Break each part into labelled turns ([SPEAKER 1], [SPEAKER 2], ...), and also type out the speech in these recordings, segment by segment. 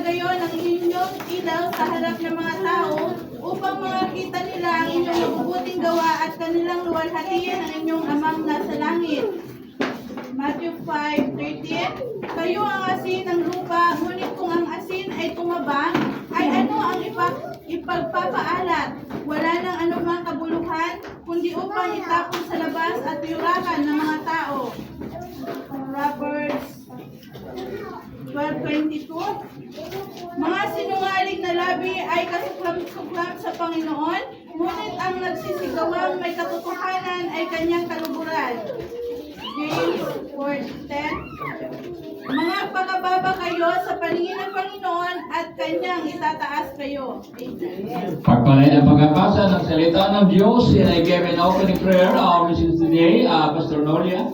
[SPEAKER 1] gayon ang inyong ilaw sa harap ng mga tao upang makita nila ang inyong mabubuting gawa at kanilang luwalhatian ang inyong amang nasa langit. Matthew 5:13. Kayo ang asin ng lupa, ngunit kung ang asin ay tumabang, ay ano ang ipagpapaalat? Wala nang anumang kabuluhan, kundi upang itapon sa labas at yurakan ng mga tao. Proverbs 12:22. Mga sinungaling na labi ay kasuklam-suklam sa Panginoon, ngunit ang nagsisigawang may katotohanan ay kanyang kaluburan. James 4:10. Mga pangababa kayo sa paningin ng Panginoon at kanyang itataas kayo. Amen.
[SPEAKER 2] Pagpalain ang pagkakasa ng salita ng Diyos, and I give an opening prayer. Our mission today, Pastor Nolia.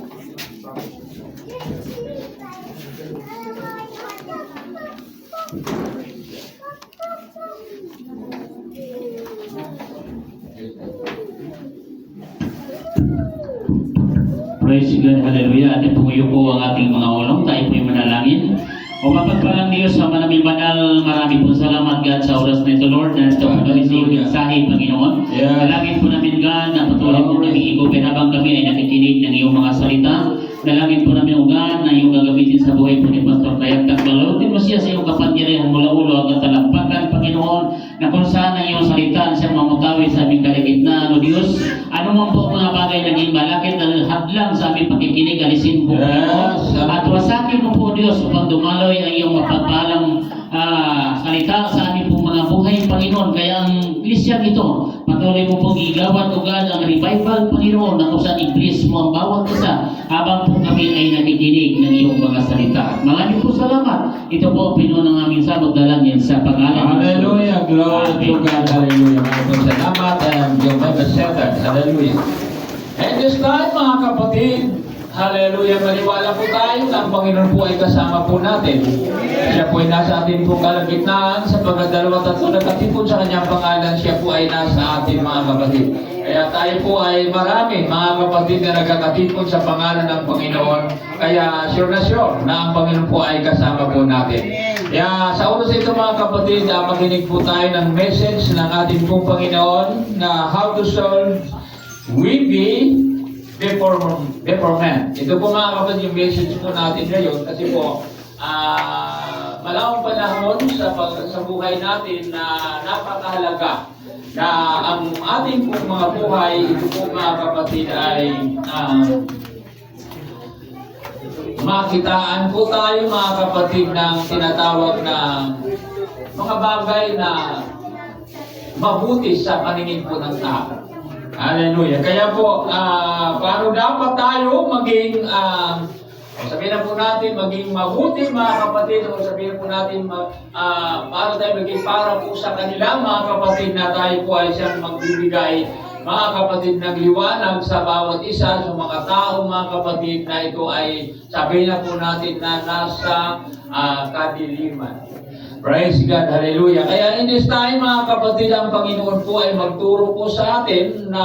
[SPEAKER 3] Praise God, hallelujah. Ating pumuyo po ang ating mga ulong. Tayo po'y manalangin. O mapagpalang Diyos, sa manaming banal, marami pong salamat, God, sa oras na ito, Lord, na ito ang kamising mensahe, Panginoon. Dalangin po namin, God, na patuloy po namin igupin habang kami ay nakikinig ng iyong mga salita. Dalangin po namin, O God, na iyong gagamitin sa buhay po ni Pastor Tayag Takbalo. Din mo siya sa iyong kapangyarihan mula ulo hanggang talampakan, Panginoon, na kung saan ang iyong salita siya mamutawi sa aming kaligitnaan, O Diyos. Ano man po mga bagay naging malakit na hadlang sa aming pakikinig, alisin po, Panginoon. At wasakin mo po, Diyos, upang dumaloy ang iyong mapagpalang salita sa aming pong mga buhay, Panginoon. Kaya ang iglesia ito, patuloy mo pong igawad, O God, ang revival, Panginoon, na kung saan i-bless mo ang bawat isa habang po kami ay nakikinig ng iyong mga salita. Maraming po salamat. Ito po, Pinoon ng aming sabot dalangin sa pangalan.
[SPEAKER 2] Hallelujah. Glory to God. Hallelujah. Maraming salamat. And yung Bible Center. Hallelujah. And this time, mga kapatid, hallelujah, maniwala po tayo na ang Panginoon po ay kasama po natin. Siya po ay nasa atin pong kalagitnaan sa pagdadalawa tatlo nagkatipon sa kanyang pangalan. Siya po ay nasa atin, mga kapatid. Kaya tayo po ay marami, mga kapatid, na nagkakatipon sa pangalan ng Panginoon. Kaya sure na ang Panginoon po ay kasama po natin. Kaya sa oras ito, mga kapatid, makinig po tayo ng message ng ating pong Panginoon na how to solve we be before man. Ito po, mga kapatid, yung message po natin ngayon kasi po malawang panahon sa buhay natin na napakahalaga na ang ating pong mga buhay, ito po, mga kapatid, ay makitaan po tayo, mga kapatid, ng tinatawag na mga bagay na mabuti sa paningin po ng tao. Hallelujah. Kaya po, paano dapat tayo maging, sabihin na po natin, maging mabuti, mga kapatid, o sabihin po natin, paano tayo maging para po sa kanila, mga kapatid, na tayo po ay siyang magbibigay, mga kapatid, ng liwanag sa bawat isa, sa mga tao, mga kapatid, na ito ay, sabihin na po natin, na nasa kadiliman. Praise God, hallelujah. Kaya in this time, mga kapatid, ang Panginoon po ay magturo po sa atin na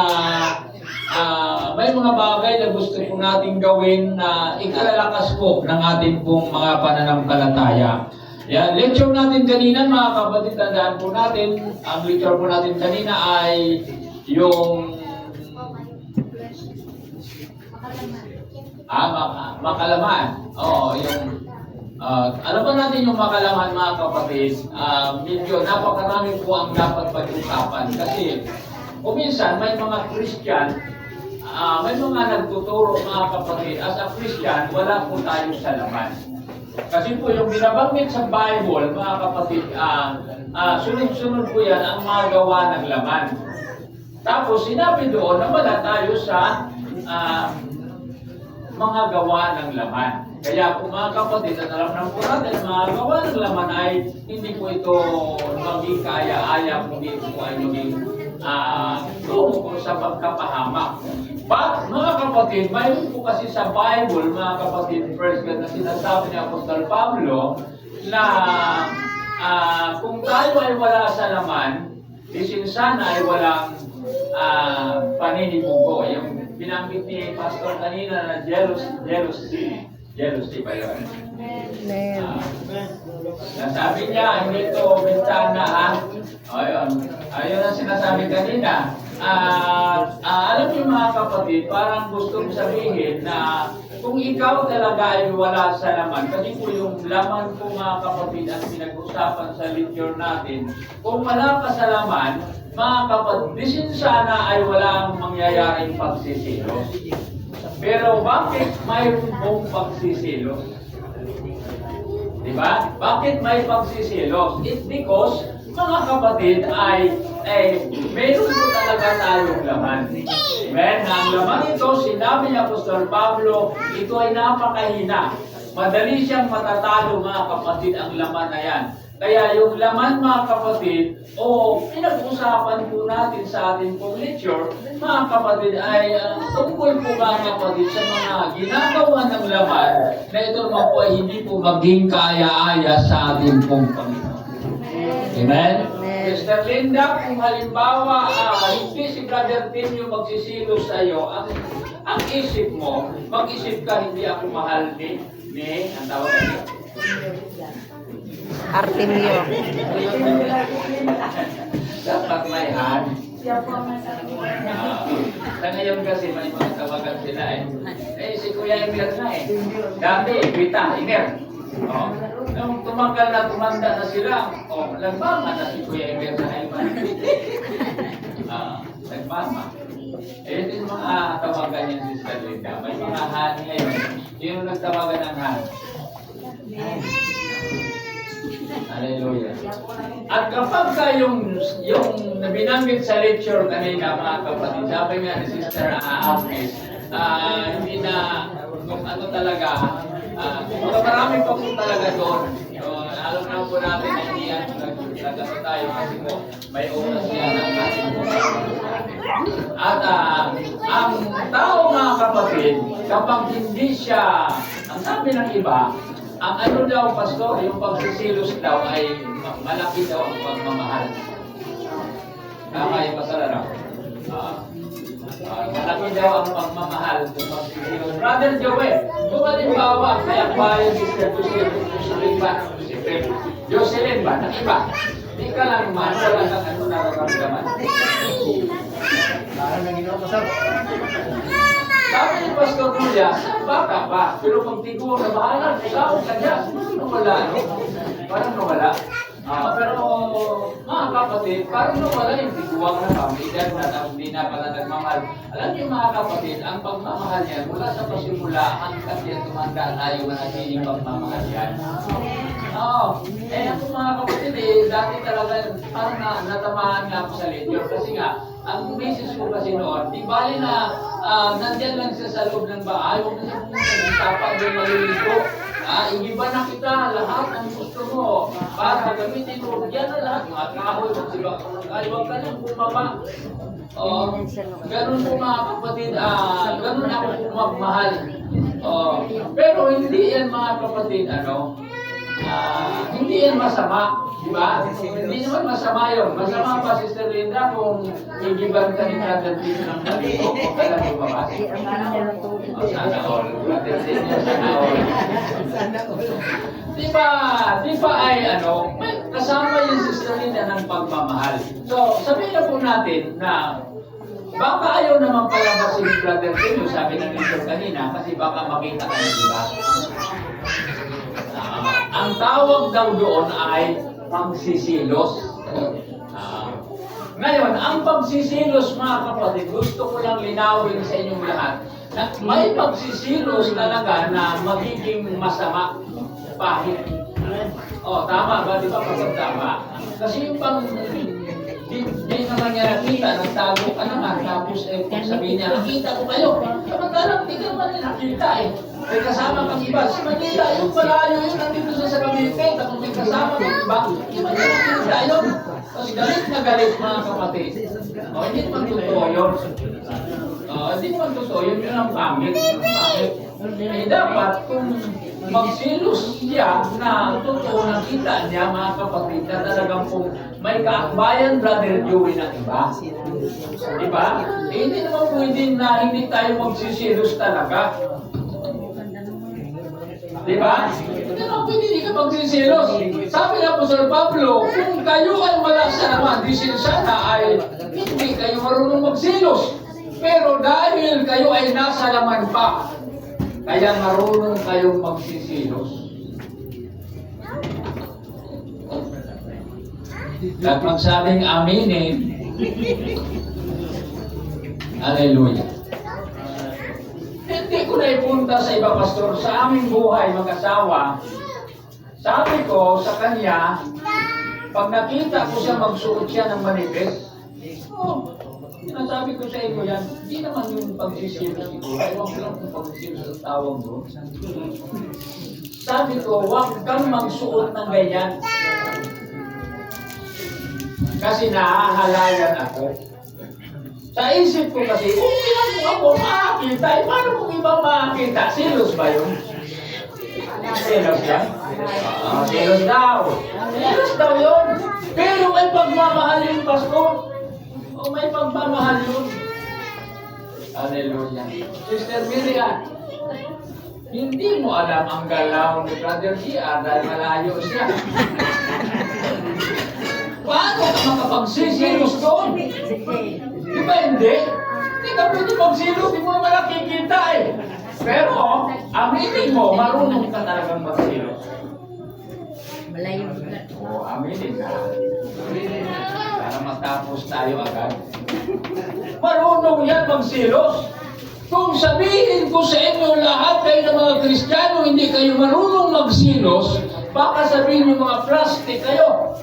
[SPEAKER 2] may mga bagay na gusto po natin gawin na ikalalakas po ng ating pong mga pananampalataya. Yan, lecture natin kanina, mga kapatid, tandaan po natin, ang lecture po natin kanina ay yung makalaman. Yung alam ba natin yung makalaman, mga kapatid, medyo napakarami po ang dapat pag-usapan. Kasi, minsan, may mga Christian, may mga nagtuturo, mga kapatid, as a Christian, wala po tayo sa laman. Kasi po, yung binabanggit sa Bible, mga kapatid, sunod-sunod po yan ang mga gawa ng laman. Tapos, sinabi doon na wala tayo sa mga gawa ng laman. Kaya kung, mga kapatid, at alam ng po natin, mga gawa ng laman ay hindi po ito maging kaya-aya, hindi po ay maging tungo po sa pagkapahamak. But, mga kapatid, mayroon po kasi sa Bible, mga kapatid, first God, na sinasabi ni Apostol Pablo, na kung tayo ay wala sa laman, isin sana ay walang paninibugo. Yung binanggit ni Pastor kanina na jealousy ba yun? Nasabi niya, hindi ito bintana ha. Ayun ang sinasabi kanina. Alam niyo mga kapatid, parang gustong sabihin na kung ikaw talaga ay wala sa laman, kasi po yung laman po mga kapatid ang pinag-usapan sa lecture natin, kung wala ka sa laman, mga kapatid, disin sana ay walang mangyayaring pagsisilos. Pero bakit mayroon pong pagsisilos? Diba? Bakit may pagsisilos? It's because mga kapatid ay meron po talaga tayong laman. Amen? Ang laman ito, sinabi ni Apostol Pablo, ito ay napakahina. Madali siyang matatalo mga kapatid ang laman na yan. Kaya yung laman mga kapatid, pinag-usapan po natin sa ating pong lecture, mga kapatid ay tungkol po mga kapatid sa mga ginagawa ng laman na ito naman po ay hindi po maging kaya-aya sa ating pong Panginoon. Amen? Sister Linda, kung halimbawa hindi si Brother Tim yung magsisilos sa iyo, ang isip mo, mag-isip ka, hindi ako mahal ni ang tawag niyo?
[SPEAKER 4] Artemio.
[SPEAKER 2] Dapat may han. Sa ngayon kasi may mga tawagan sila si Kuya Emir na Dati, Vita, Emir. Nung tumanda na sila, nagmama na si Kuya Emir na nagmama. Ito yung mga tawagan niya si Sister Linda. May mga han ngayon. Yung nagtawagan ng han. Hallelujah. At kapag ka yung binanggit sa lecture kanina mga kapatid, sabi nga ni Sister Agnes, hindi na, kung ano talaga, marami pa po talaga doon. So, alam na po natin na hindi yan nagkagato tayo kasi po may oras yan ang ating po. At ang tao mga kapatid, kapag hindi siya, ang sabi ng iba, ang ano daw, pastor, yung pagsisilos daw ay malaki daw ang pagmamahal. Tama yung pastor, malaki daw ang pagmamahal kung pagsisilos. Brother Joel, kung halimbawa, kaya bayan Sister Jocelyn ba, ng iba, di ka lang man, wala kang ano nararamdaman. Sabi ni Pastor Julia, baka pa, pero pag tigo na bahala, ikaw ka dyan. Parang nawala. Pero mga kapatid, parang nawala yung tiguang na kami, dahil hindi na pala nagmamahal. Alam niyo mga kapatid, ang pagmamahal yan, mula sa pasimula, hanggang yan tumanda tayo na naging pagmamahal yan. Ako mga kapatid, dati talaga, parang natamaan nga ako sa lecture, kasi nga, ang misis ko kasi noon, di bali na nandyan lang siya sa loob ng bahay, huwag na siya pumunta, tapang doon maliligo. Igiba na kita lahat ng gusto mo para gamitin mo. Yan na lahat, mga kahoy, huwag ka nang bumaba. Ganun po mga kapatid, ganun ako magmahal. Pero hindi yan mga kapatid, hindi yan masama. Diba? Hindi naman masama yun. Masama pa, Sister Linda, kung igiban ka ni Brother Tim ng maligo, o ka lang bumaba. Sana all. Brother Tim, sana all. Di ba ay may kasama yung Sister Linda ng pagmamahal. So, sabihin na po natin na baka ayaw naman palabasin ni Brother Tim, sabi ng Lito kanina, kasi baka makita ka na, diba? Ang tawag daw doon ay pagsisilos. Ngayon, ang pagsisilos mga kapatid, gusto ko lang linawin sa inyong lahat na may pagsisilos talaga na magiging masama, pahit. Tama ba? Di ba tama? Kasi yung di naman niya nakita, nagtago ka naman, tapos sabihin niya, nakita ko kayo. Samantalang, di ka naman nakita May kasama kang iba. Si Manila, yung palayo yun, nandito sa Cavite, tapos may kasama kang iba. Di ba niya nakita yun? Tapos galit na galit mga kapatid. Hindi naman totoo yun. Hindi naman totoo yun, yun ang pangit. Dapat kung magsilos siya na totoo nakita niya mga kapatid na talagang kung may kaakbayan Brother Joey ng iba. Diba? Hindi naman pwede na hindi tayo magsisilos talaga. Di ba? Hindi naman pwede hindi ka magsisilos. Sabi ng Apostol Pablo, kung kayo ay wala sa naman, di sana ay hindi kayo marunong magsilos. Pero dahil kayo ay nasa laman pa, kaya marunong kayong magsisilos. At magsabing aminin. Hallelujah. Hindi ko na ipunta sa iba, pastor. Sa aming buhay, mag-asawa, sabi ko sa kanya, pag nakita ko siya magsuot siya ng manipis, sinasabi ko sa inyo yan, hindi naman yung pagsisilos siguro. Ewan ko lang kung pagsisilos ang tawag doon. Sabi ko, huwag kang magsuot ng ganyan. Kasi nahahalayan ako. Sa isip ko kasi, kung ilan mo ako makakita, paano kung iba makakita? Silos ba yun? Silos yan? Silos daw. Silos daw yun. Pero may pagmamahal yung pastor. O may pagmamahal yun. Hallelujah. Sister Miriam, hindi mo alam ang galaw ni Brother Gia dahil malayo siya. Paano ka makapagsisilos doon? Di ba hindi? Hindi ka pwede magsilos, di mo naman nakikita eh. Pero, aminin mo, marunong ka talagang magsilos.
[SPEAKER 4] Malayo.
[SPEAKER 2] Oo, aminin ka. Para matapos tayo agad. Marunong yan magsilos. Kung sabihin ko sa inyo lahat kayo ng mga Kristiyano, hindi kayo marunong magsilos, baka sabihin yung mga plastic kayo.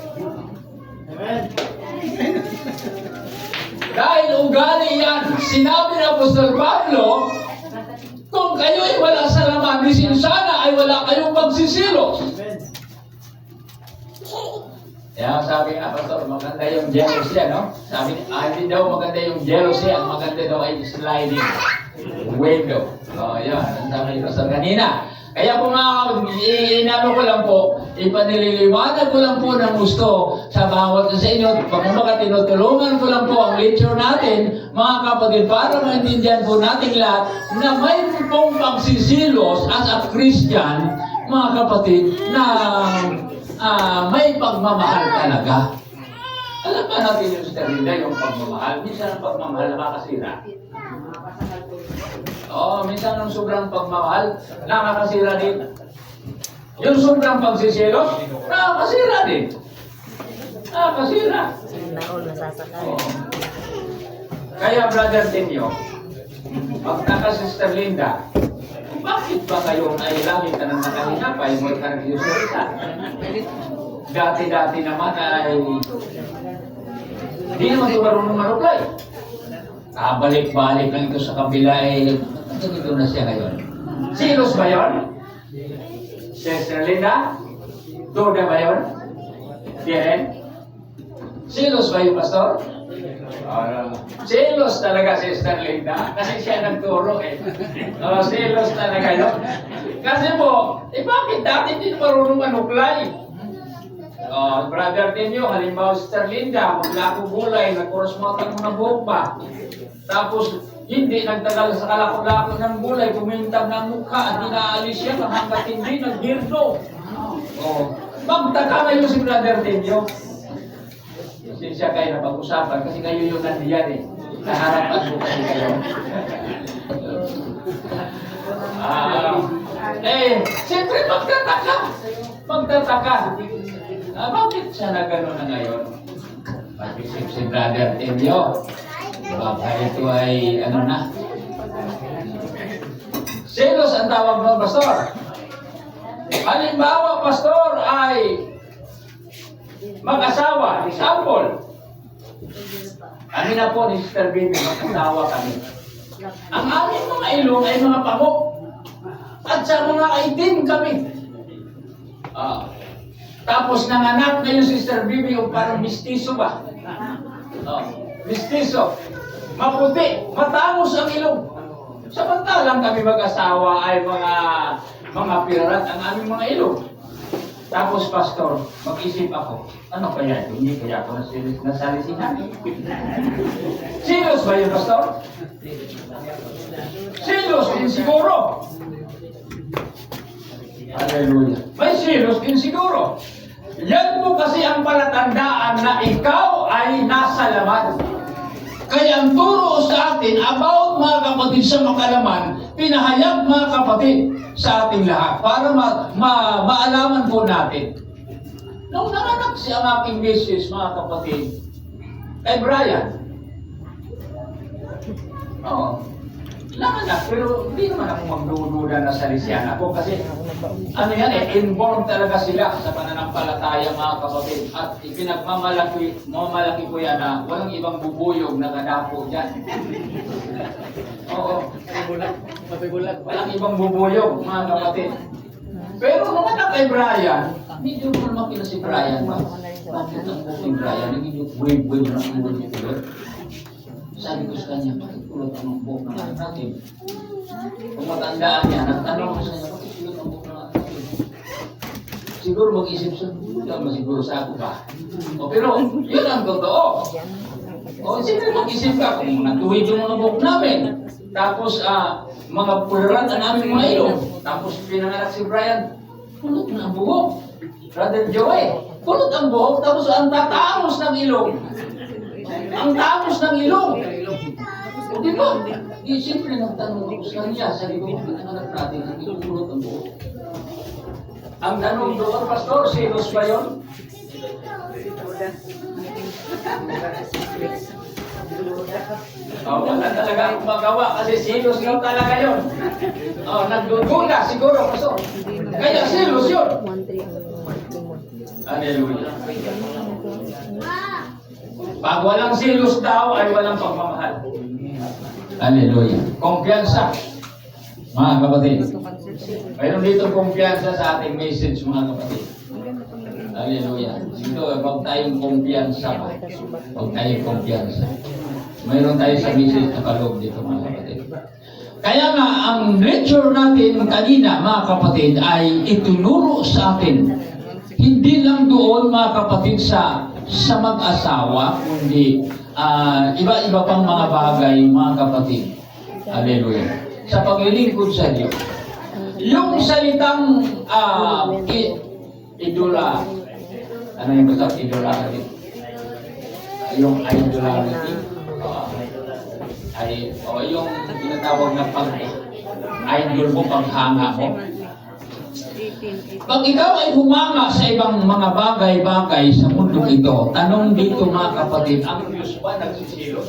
[SPEAKER 2] Dahil ugali yan, sinabi ng Apostol Pablo, kung kayo ay wala sa laman, di sana ay wala kayong magsisilos. Kaya sabi nga, Pastor, maganda yung jealousy, no? Sabi niya, hindi daw maganda yung jealousy, ang maganda daw ay sliding window. Yun, ang sabi ni Pastor kanina. Kaya kung inano ko lang po, ipanililiwanag ko lang po ng gusto sa bawat sa inyo, pag tinutulungan ko lang po ang lecture natin, mga kapatid, para maintindihan po natin lahat na may pong pagsisilos as a Christian, mga kapatid, na may pagmamahal talaga. Alam ba natin yung Sister Linda, yung pagmamahal? Minsan ang pagmamahal nakakasira. Minsan ang sobrang pagmamahal, nakakasira din. Yung sobrang pagsisilos, nakakasira din. Nakakasira.
[SPEAKER 4] Naon nasasakay.
[SPEAKER 2] Kaya, Brother Tenyo, magtaka Sister Linda, bakit ba kayo ay lagi ka nang nakahinapay mo ka nag-iusulita? Dati-dati naman ay hindi naman ito marunong maruplay. Balik-balik lang ito sa kabila eh, ito na siya ngayon. Silos ba yun? Sister Linda? Duda ba yun? Diyan? Silos ba yun, Pastor? Silos talaga, Sister Linda. Kasi siya nagturo eh. Silos talaga yun. Kasi po, bakit dati hindi marunong manuklay? Brother Tenyo, halimbawa Sister Linda, maglako gulay, nagkorosmotan mga bomba. Tapos, hindi nagtagal sa kalako-lako ng gulay, kumintab ng mukha at dinaalis siya hanggat hindi nagbirdo. Magtaka kayo si Brother Tenyo. Siya kayo na pag-usapan kasi kayo yung nandiyan eh. Naharapan mo kasi kayo. Siyempre magtataka. Magtataka. Bakit siya na gano'n na ngayon? Pag-isip si Brother Tenyo. Baka ito ay ano na. Silos ang tawag ng Pastor. Halimbawa, Pastor, ay mag-asawa, example. Kami na po ni Sister Baby, mag-asawa kami. Ang aming mga ilong ay mga pamok. At sa mga itim kami. Tapos nanganak na yung Sister Baby yung parang mistiso ba? Mistiso. Maputi, matangos ang ilong. Samantalang kami mag-asawa ay mga pirat ang aming mga ilong. Tapos, Pastor, mag-isip ako, ano kaya ito? Hindi kaya ako nasalisihan. Silos ba yun, Pastor? Silos din siguro. Hallelujah. May selos din siguro. Yan po kasi ang palatandaan na ikaw ay nasa laman. Kaya ang turo sa atin about mga kapatid sa makalaman, pinahayag mga kapatid sa ating lahat para maalaman po natin. Nung nanganak siya ang aking misis, mga kapatid, kay Brian. Oo. Nanganak, pero hindi naman ako magdududa na salisiyan ako kasi ano yan inborn talaga sila sa pananampalataya mga kapatid. At mamalaki ko yan na walang ibang bubuyog na kadapo dyan. Oo. Walang ibang bubuyog mga kapatid. Pero nung anak kay Brian, medyo mo naman pina si Brian. Bakit ang si Brian? Naging buhay-buhay na ang buhay nito. Sabi ko sa kanya, bakit kulot ang buhok ng anak natin? Kung matandaan niya, nagtanong ko sa kanya, bakit kulot ang buhok ng anak natin? Siguro mag-isip siya, hindi siguro sa ako ba? O, pero yun ang totoo. O, siyempre mag-isip ka kung natuwid yung mga buhok namin. Tapos, mga pularan na namin mga ilong. Tapos pinanganak si Brian, kulot na ang buhok. Brother Joey, kulot ang buhok, tapos ang tatamos ng ilong. Ang tamos ng ilong. O di ba? Di siyempre nagtanong ako sa kanya, sabi ko, pinanganak natin, hindi kulot ang buhok. Ang tanong doon, Pastor, selos ba yun? Wala talaga akong magawa kasi selos lang talaga yun. Nagdudula siguro, Pastor. Kaya selos yun. Hallelujah. Pag walang selos daw ay walang pagmamahal. Hallelujah. Kumpiyansa. Mga kapatid. Mayroon dito kumpiyansa sa ating message mga kapatid. Hallelujah. Dito, huwag tayong kumpiyansa. Huwag tayong kumpiyansa. Mayroon tayo sa message na kaloob dito mga kapatid. Kaya nga, ang lecture natin kanina mga kapatid ay itunuro sa atin. Hindi lang doon mga kapatid sa mag-asawa, kundi iba-iba pang mga bagay mga kapatid. Hallelujah. Sa paglilingkod sa Diyos. Yung salitang idola, ano yung basta idolarity? Yung idolarity, yung tinatawag na pag-idol mo, paghanga mo. Pag ikaw ay humanga sa ibang mga bagay-bagay sa mundo ito, tanong dito mga kapatid, ang Diyos ba nagsisilos?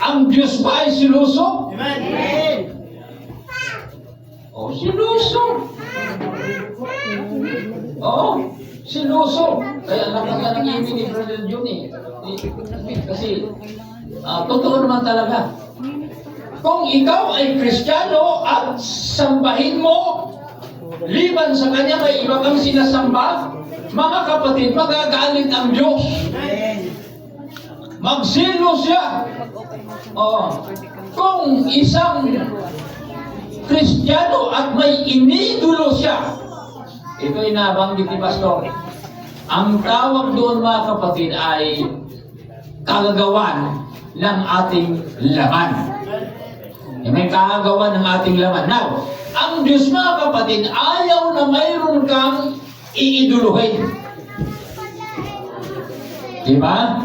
[SPEAKER 2] Ang Diyos ba ay siluso? Amen! O, siluso! Oo, siluso! Kaya nag-ibig ni Brother John kasi, totoo naman talaga. Kung ikaw ay Kristiyano at sambahin mo, liban sa kanya may iba kang sinasamba, mga kapatid, magagalit ang Diyos. Magsilo siya. Kung isang Kristiyano at may inidulo siya, ito ay nabanggit ni Pastor. Ang tawag doon mga kapatid ay kagagawan ng ating laman. May kagagawa ng ating laman. Now, ang Diyos mga kapatid, ayaw na mayroon kang iiduluhin. Diba?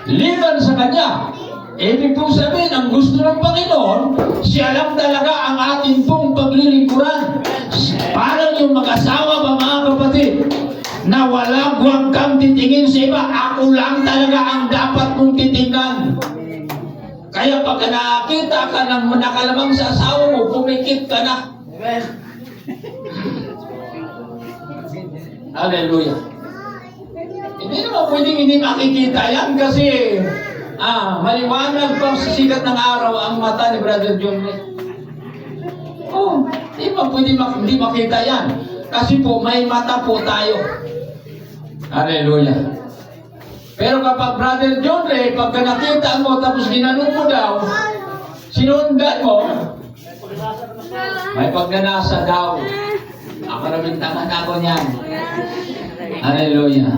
[SPEAKER 2] Liban sa Kanya. Ibig pong sabihin, ang gusto ng Panginoon, siya lang talaga ang ating pong paglilingkuran. Parang yung mag-asawa ba mga kapatid, na huwag kang titingin sa iba, ako lang talaga ang dapat mong titingnan. Kaya pag nakakita ka ng nakalamang sa asawa mo, pumikit ka na. Hallelujah. Hindi naman pwedeng hindi makikita yan kasi maliwanag pa sa sikat ng araw ang mata ni Brother John. Hindi pa pwedeng hindi makita yan. Kasi po may mata po tayo. Hallelujah. Pero kapag Brother John Ray, pagka nakita mo tapos ginanong mo daw, sinundan mo, may pagnanasa daw. Ako namin tangan ako niyan. Hallelujah.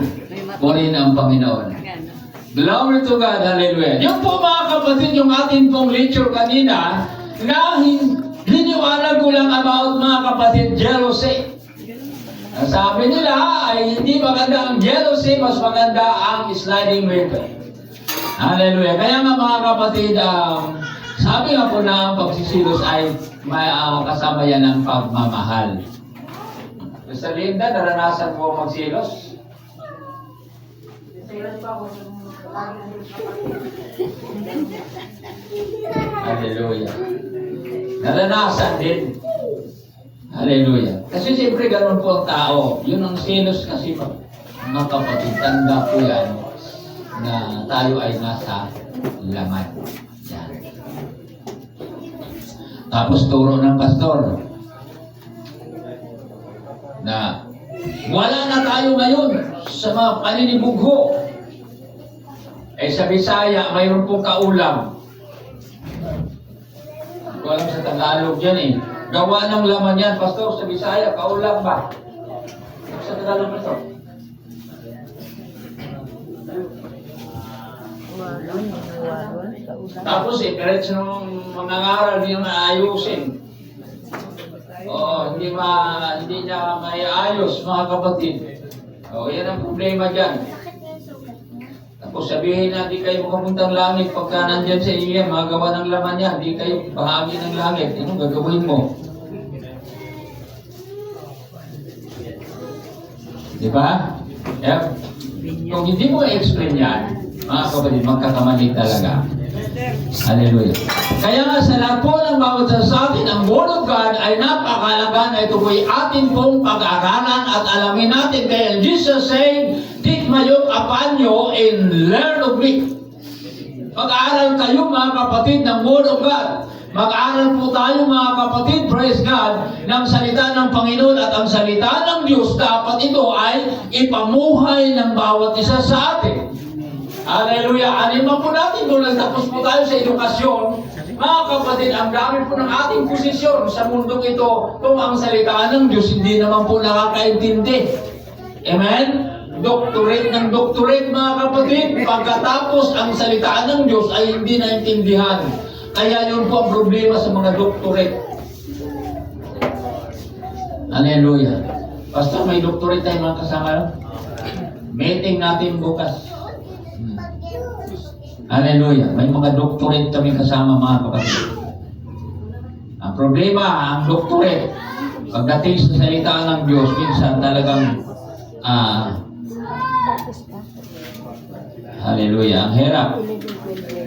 [SPEAKER 2] Purihin ang Panginoon. Glory to God. Hallelujah. Yung po mga kapatid, yung ating pong lecture kanina, na Liniwanag ko lang about mga kapatid, jealousy. Ang sabi nila ay hindi maganda ang jealousy, mas maganda ang sliding window. Hallelujah. Kaya nga mga kapatid, sabi nga po na ang pagsisilos ay kasama yan ng pagmamahal. Sa Linda, naranasan mo magsilos? Hallelujah. Naranasan din. Hallelujah. Kasi siyempre ganun po ang tao. Yun ang silos kasi mga kapatid, tanda po yan na tayo ay nasa laman. Yan. Tapos turo ng pastor na wala na tayo ngayon sa mga paninibugho. Eh sa Bisaya, mayroon pong kaulam. Hindi ko alam sa Tagalog yan eh. Gawa ng laman yan, pastor, sa Bisaya, kaulam ba? Sa Tagalog, pastor? Tapos eh, diretso ng mga ngaral, hindi na ayusin. Oo, hindi niya may ayos, mga kapatid. Oo, yan ang problema dyan. Tapos sabihin na, di kayo makapuntang langit pagka nandyan sa iyo yan, magawa ng laman yan, di kayo bahagi ng langit. Anong gagawin mo? Di ba? Yeah. Kung hindi mo i-explain yan, mga kapatid, magkakamali talaga. Hallelujah. Kaya nga sa lahat po ng bawat sa atin, ang Word of God ay napakalaga na ito po'y atin pong pag-aralan at alamin natin. Kaya Jesus said, "Take my yoke upon you and learn of me." Mag-aaral kayo mga kapatid ng Word of God. Mag-aaral po tayo mga kapatid, praise God, ng salita ng Panginoon at ang salita ng Diyos. Dapat ito ay ipamuhay ng bawat isa sa atin. Hallelujah. Anima po natin kung nagtapos po tayo sa edukasyon. Mga kapatid, ang dami po ng ating posisyon sa mundong ito kung ang salita ng Diyos hindi naman po nakakaintindi. Amen? Doctorate ng doctorate mga kapatid, pagkatapos ang salita ng Diyos ay hindi naintindihan. Kaya yun po ang problema sa mga doctorate. Hallelujah. Pastor, may doctorate tayo mga kasama. Meeting natin bukas. Hallelujah. May mga doctorate kami kasama mga kapatid. Ang problema, ang doctorate, pagdating sa salita ng Diyos, minsan talagang hallelujah. Ang hirap.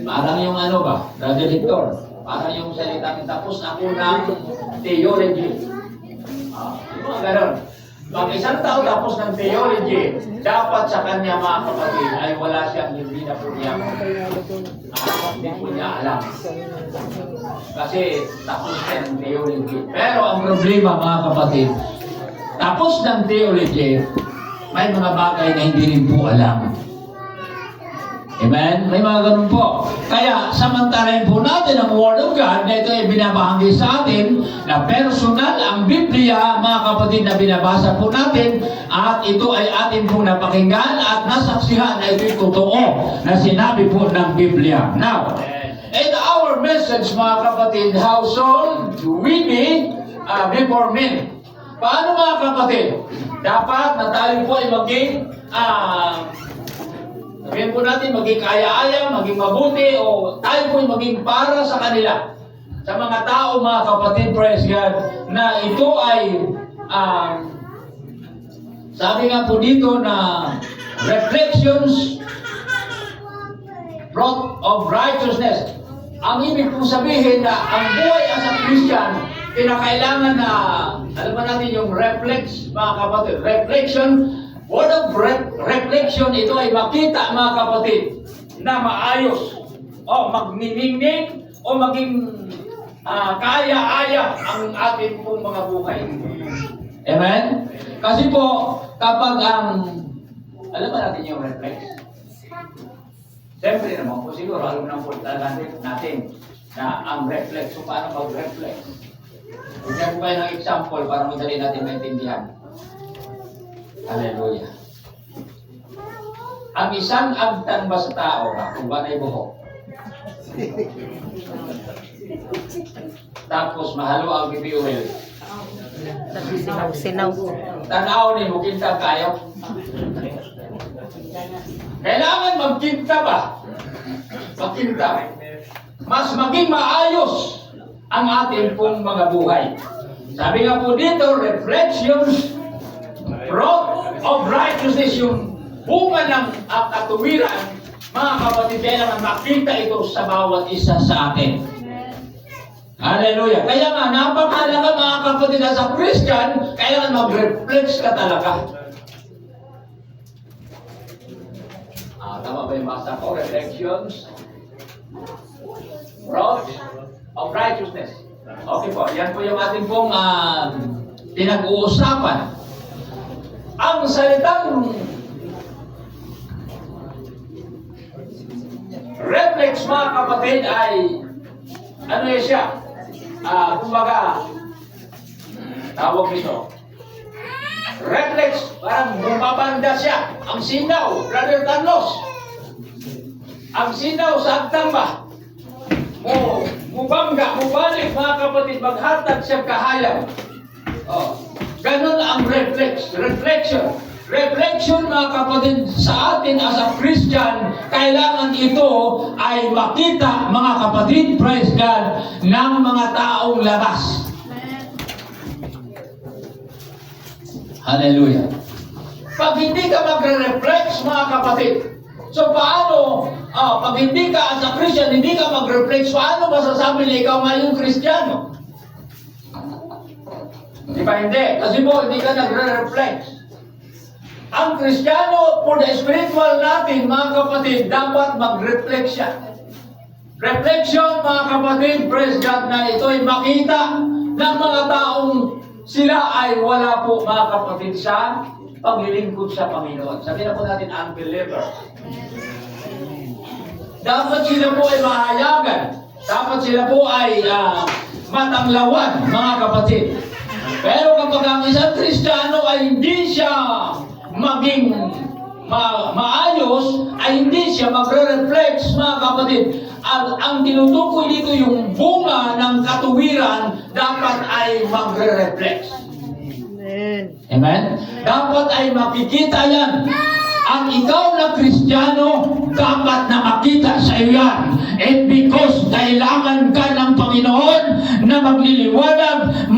[SPEAKER 2] Parang yung ano ba, Brother Victor, parang yung salita tapos ako ng theology. Yung mga ganon. Pag isang tao tapos ng theology, dapat sa kanya mga kapatid ay wala siyang hindi na po niya. Hindi po niya alam. Kasi tapos siya ng theology. Pero ang problema mga kapatid, tapos ng theology, may mga bagay na hindi rin po alam. Amen? May mga ganun po. Kaya, samantalahin po natin ang Word of God na ito ay binabahagi sa atin na personal ang Biblia, mga kapatid, na binabasa po natin at ito ay atin po napakinggan at nasaksihan na ito'y totoo na sinabi po ng Biblia. Now, in our message, mga kapatid, how soon do we be before men? Paano mga kapatid? Dapat na tayo po ay maging sabihin po natin, maging kaya-aya, maging mabuti, o tayo po maging para sa kanila. Sa mga tao, mga kapatid, praise God, na ito ay, sabi nga po dito na reflections fruit of righteousness. Ang ibig po sabihin na ang buhay as a Christian, kinakailangan na, alam ba natin yung reflex, mga kapatid, reflection. Word of reflection, ito ay makita mga kapatid na maayos o magniningning o maging kaya-aya ang ating pong mga buhay. Amen? Kasi po, kapag alam ba natin yung reflex? Siyempre naman po siguro, alam na po talaga natin na ang reflex, so paano mag-reflex? Bigyan ko kayo ng example para madali natin maintindihan. Hallelujah. Ang isang agtan ba sa tao, kung ba na'y buhok? tapos mahalo ang baby oil.
[SPEAKER 4] Sinaw.
[SPEAKER 2] Tanaw ni mo kinta kayo. Kailangan magkinta ba? Magkinta. Mas maging maayos ang ating pong mga buhay. Sabi nga po dito, reflections, fruit of righteousness, yung bunga ng katuwiran, mga kapatid, kailangan makita ito sa bawat isa sa atin. Hallelujah. Kaya nga, napakalaga mga kapatid na sa Christian, kailangan mag-reflect ka talaga. Tama ba yung basa ko? Reflections, fruit of righteousness. Okay po, yan po yung ating pong pinag-uusapan. Ang salitang reflex, mga kapatid, ay ano yun siya? Kumbaga, tawag nito. Reflex, parang bumabanda siya. Ang sinaw, Brother Carlos. Ang sinaw sa agtamba. Mubangga, mubalik, mga kapatid, maghatag siya kahayag. Ganun ang reflex, reflection. Reflection, mga kapatid, sa atin as a Christian, kailangan ito ay makita, mga kapatid, praise God, ng mga taong labas. Hallelujah. Pag hindi ka magre-reflex, mga kapatid, so paano, pag hindi ka as a Christian, hindi ka mag-reflex, paano masasabi na ikaw ngayong Kristiyano? Di ba hindi? Kasi mo, hindi ka nagre-reflex. Ang Kristiyano, for the spiritual natin, mga kapatid, dapat mag-reflect siya. Reflection, mga kapatid, praise God, na ito ay makita ng mga taong sila ay wala po, mga kapatid, sa paglilingkod sa Panginoon. Sabihin na po natin, unbeliever. Dapat sila po ay mahayagan. Dapat sila po ay matanglawan, mga kapatid. Pero kapag ang isang Kristiyano ay hindi siya maging maayos, ay hindi siya magre-reflex, mga kapatid. Ang tinutukoy dito yung bunga ng katuwiran, dapat ay magre-reflex. Amen? Dapat ay makikita yan. Ang ikaw na Kristiyano, dapat na makita sa iyo yan. And because kailangan ka ng Panginoon na magliliwanag,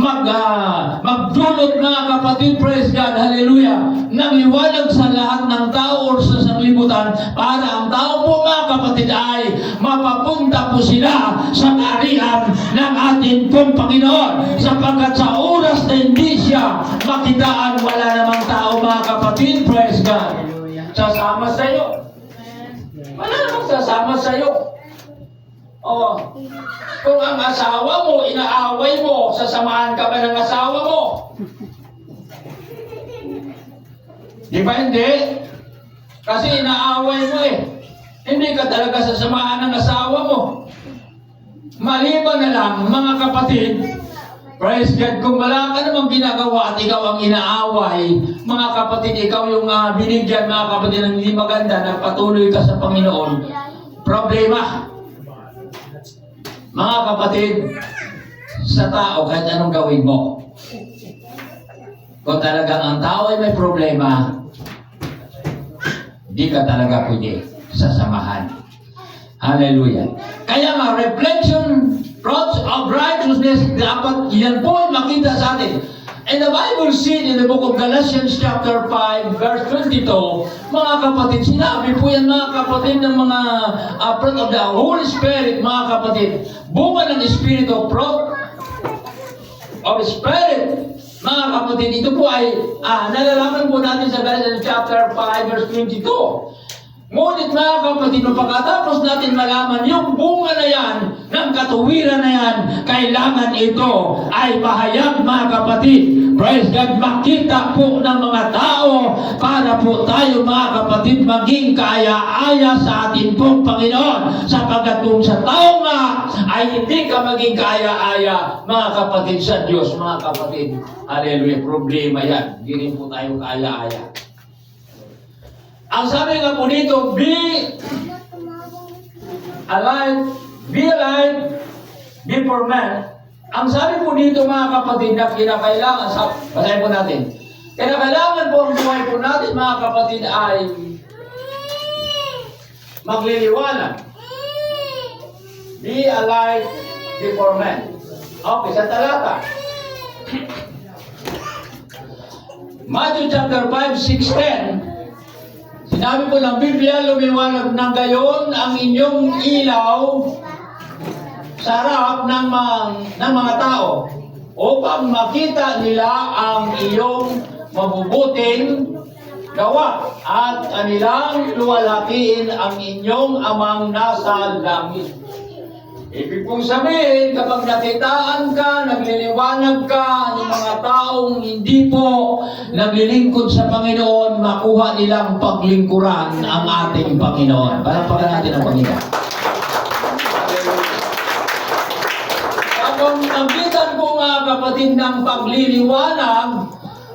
[SPEAKER 2] magdulot, mga kapatid, praise God, hallelujah, ng liwanag sa lahat ng tao o sa sanglibutan, para ang tao po, mga kapatid, ay mapapunta po sila sa kaharian ng ating pong Panginoon. Sapagkat sa oras na hindi siya makitaan, wala namang tao, mga kapatid, praise God, sasama sa iyo. Wala namang sasama sa iyo. Kung ang asawa mo, inaaway mo, sasamahan ka ba ng asawa mo? Di ba hindi? Kasi inaaway mo eh. Hindi ka talaga sasamahan ng asawa mo. Maliban na lang, mga kapatid, praise God, kung wala ka namang ginagawa at ikaw ang inaaway, mga kapatid, ikaw yung binigyan, mga kapatid, ng hindi maganda, nagpatuloy ka sa Panginoon, problema. Mga kapatid, sa tao, kahit anong gawin mo, kung talagang ang tao ay may problema, di ka talaga pwede sasamahan. Hallelujah. Kaya nga, reflection, fruits of righteousness, dapat yan po ay makita sa atin. And the Bible said in the book of Galatians chapter 5, verse 22, mga kapatid, sinabi po yan, mga kapatid, ng mga fruit of the Holy Spirit, mga kapatid, bunga ng Espiritu, fruit of Spirit, mga kapatid, ito po ay nalalaman po natin sa Galatians chapter 5, verse 22. Ngunit, mga kapatid, pagkatapos natin malaman yung bunga na yan, ng katuwiran na yan, kailangan ito ay mahayag, mga kapatid. Praise God, makita po ng mga tao para po tayo, mga kapatid, maging kaaya-aya sa ating pong Panginoon. Sapagkat kung sa tao nga ay hindi ka maging kaaya-aya, mga kapatid, sa Diyos, mga kapatid, hallelujah, problema yan. Hindi rin po tayo kaaya-aya. Ang sabi nga po dito, be alive before man, Ang sabi po dito mga kapatid na kinakailangan, basahin po natin. Kinakailangan po ang buhay po natin mga kapatid ay magliliwanag. Be a light before men. Okay, sa talata. Matthew chapter 5:6-10. Sinabi po ng Biblia, lumiwanag ng gayon ang inyong ilaw sa harap ng mga tao upang makita nila ang iyong mabubuting gawa at kanilang luwalhatiin ang inyong amang nasa langit. Ibig pong sabihin, kapag nakitaan ka, nagliliwanag ka ng mga taong hindi po naglilingkod sa Panginoon, makuha nilang paglingkuran ang ating Panginoon. Palakpakan natin ang Panginoon. Kapag nagitan po mga kapatid ng pagliliwanag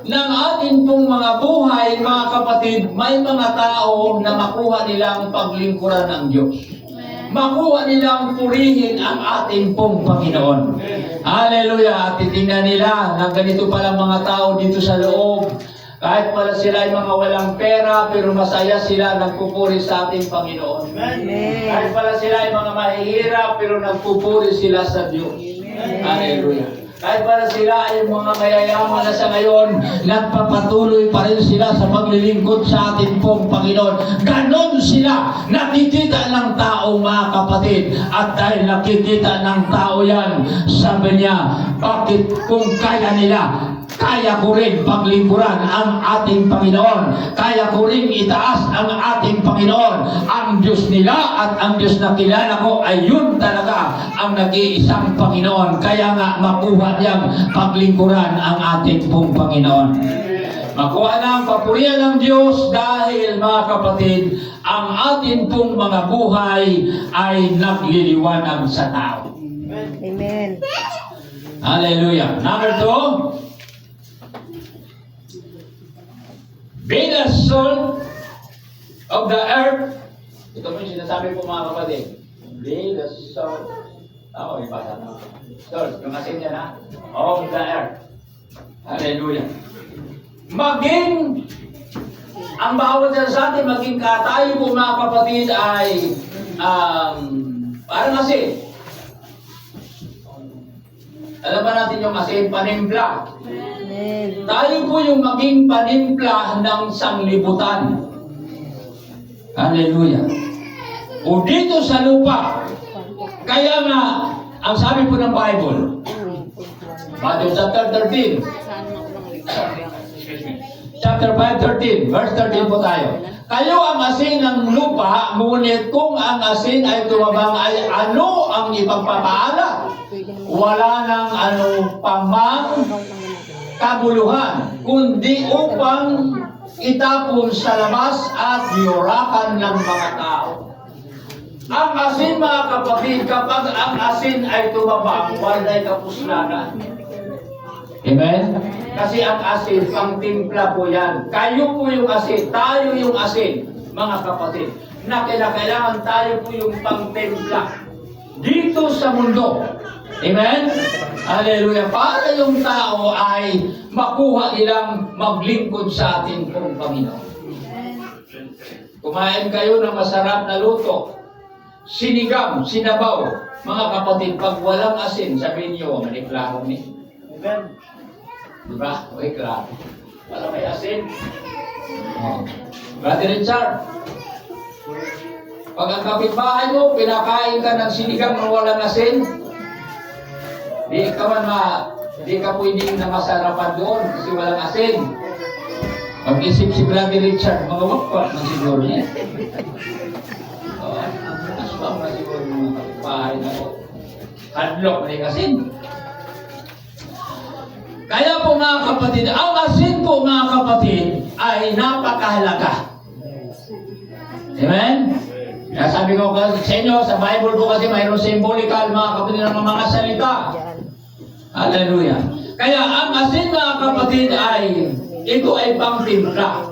[SPEAKER 2] ng ating pong mga buhay, mga kapatid, may mga tao na makuha nilang paglingkuran ng Diyos. Makuha nilang purihin ang ating pong Panginoon. Hallelujah! At titingnan nila na ganito palang mga tao dito sa loob. Kahit pala sila ay mga walang pera, pero masaya sila nagpupuri sa ating Panginoon. Kahit pala sila ay mga mahihirap, pero nagpupuri sila sa Diyos. Hallelujah! Kahit para sila ay mga mayayaman na sa ngayon, nagpapatuloy pa rin sila sa paglilingkod sa ating pong Panginoon. Ganon sila nakikita ng tao mga kapatid. At dahil nakikita ng tao yan, sabi niya, bakit kung kaya nila, kaya ko rin paglingkuran ang ating Panginoon. Kaya ko rin itaas ang ating Panginoon. Ang Diyos nila at ang Diyos na kilala ko ay yun talaga ang nag-iisang Panginoon. Kaya nga makuha niyang paglingkuran ang ating pong Panginoon. Makuha na ang papurihan ng Diyos dahil mga kapatid, ang ating pong mga buhay ay nagliliwanag sa tao.
[SPEAKER 4] Amen.
[SPEAKER 2] Hallelujah. Number 2, be the salt of the earth. Ito po yung sinasabi po mga kapatid. Be the salt. Tama, may basa na. Salt, yung asin niya na. Of the earth. Hallelujah. Maging, ang bawat sa atin, maging tayo po mga kapatid ay parang asin. Alam ba natin yung asin? Panimpla.
[SPEAKER 4] Amen.
[SPEAKER 2] Tayo po yung maging panimpla ng sanglibutan. Hallelujah. O dito sa lupa. Kaya nga, ang sabi po ng Bible, Matthew chapter 13. Chapter 5:13, verse 13 po tayo. Kayo ang asin ng lupa, ngunit kung ang asin ay tumabang ay ano ang ipagpapaalat? Wala nang ano pamang kabuluhan, kundi upang itapon sa labas at yurakan ng mga tao. Ang asin mga kapatid, kapag ang asin ay tumabang, wala'y kapuslanan. Amen? Kasi ang asin, pang timpla po yan. Kayo po yung asin, tayo yung asin, mga kapatid. Na kailangan tayo po yung pang timpla dito sa mundo. Amen? Hallelujah. Para yung tao ay makuha nilang maglingkod sa ating pong Panginoon. Kumain kayo ng masarap na luto. Sinigang, sinabaw. Mga kapatid, pag walang asin, sabihin niyo, maniklaro ni. Amen. Diba? Okay, klaro. Wala may asin. Oh. Brother Richard, pag ang kapitbahay mo, pinakain ka ng sinigang na walang asin, di ka pwedeng na masarapan doon kasi walang asin. Pag-isip si Brother Richard, mga wakpak na siguro niya. Aswang na siguro yung kapitbahay na ko. Hadlock na yung asin. Kaya po mga kapatid, ang asin po mga kapatid ay napakahalaga. Amen? Kaya sabi ko sa inyo, sa Bible po kasi mayroong symbolical mga kapatid ng mga salita. Hallelujah. Kaya ang asin mga kapatid ay, ito ay pangtimpla.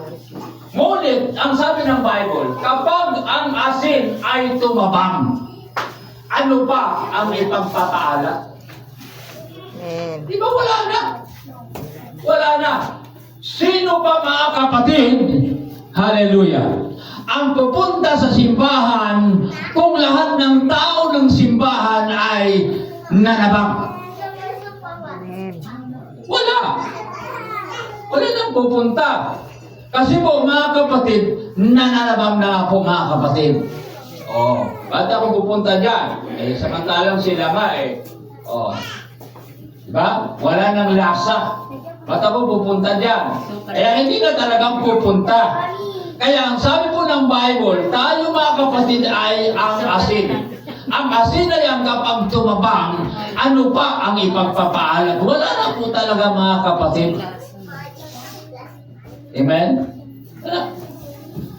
[SPEAKER 2] Ngunit, ang sabi ng Bible, kapag ang asin ay tumabang, ano ba ang ipagpapaalat?
[SPEAKER 4] Amen.
[SPEAKER 2] Di ba wala na? Wala na. Sino pa mga kapatid? Hallelujah. Ang pupunta sa simbahan kung lahat ng tao ng simbahan ay nanabang.
[SPEAKER 4] Amen.
[SPEAKER 2] Wala. Wala nang pupunta. Kasi po mga kapatid, nananabang na ako mga kapatid. Oh, ba't ako pupunta dyan? Eh, samantalang sila nga eh. Oh, diba? Wala nang lasa. Ba't ako pupunta dyan? Kaya hindi na talagang pupunta. Kaya ang sabi po ng Bible, tayo mga kapatid ay ang asin. Ang asin ay ang kapag tumabang, ano pa ang ipagpapaalam? Wala na po talaga mga kapatid. Amen?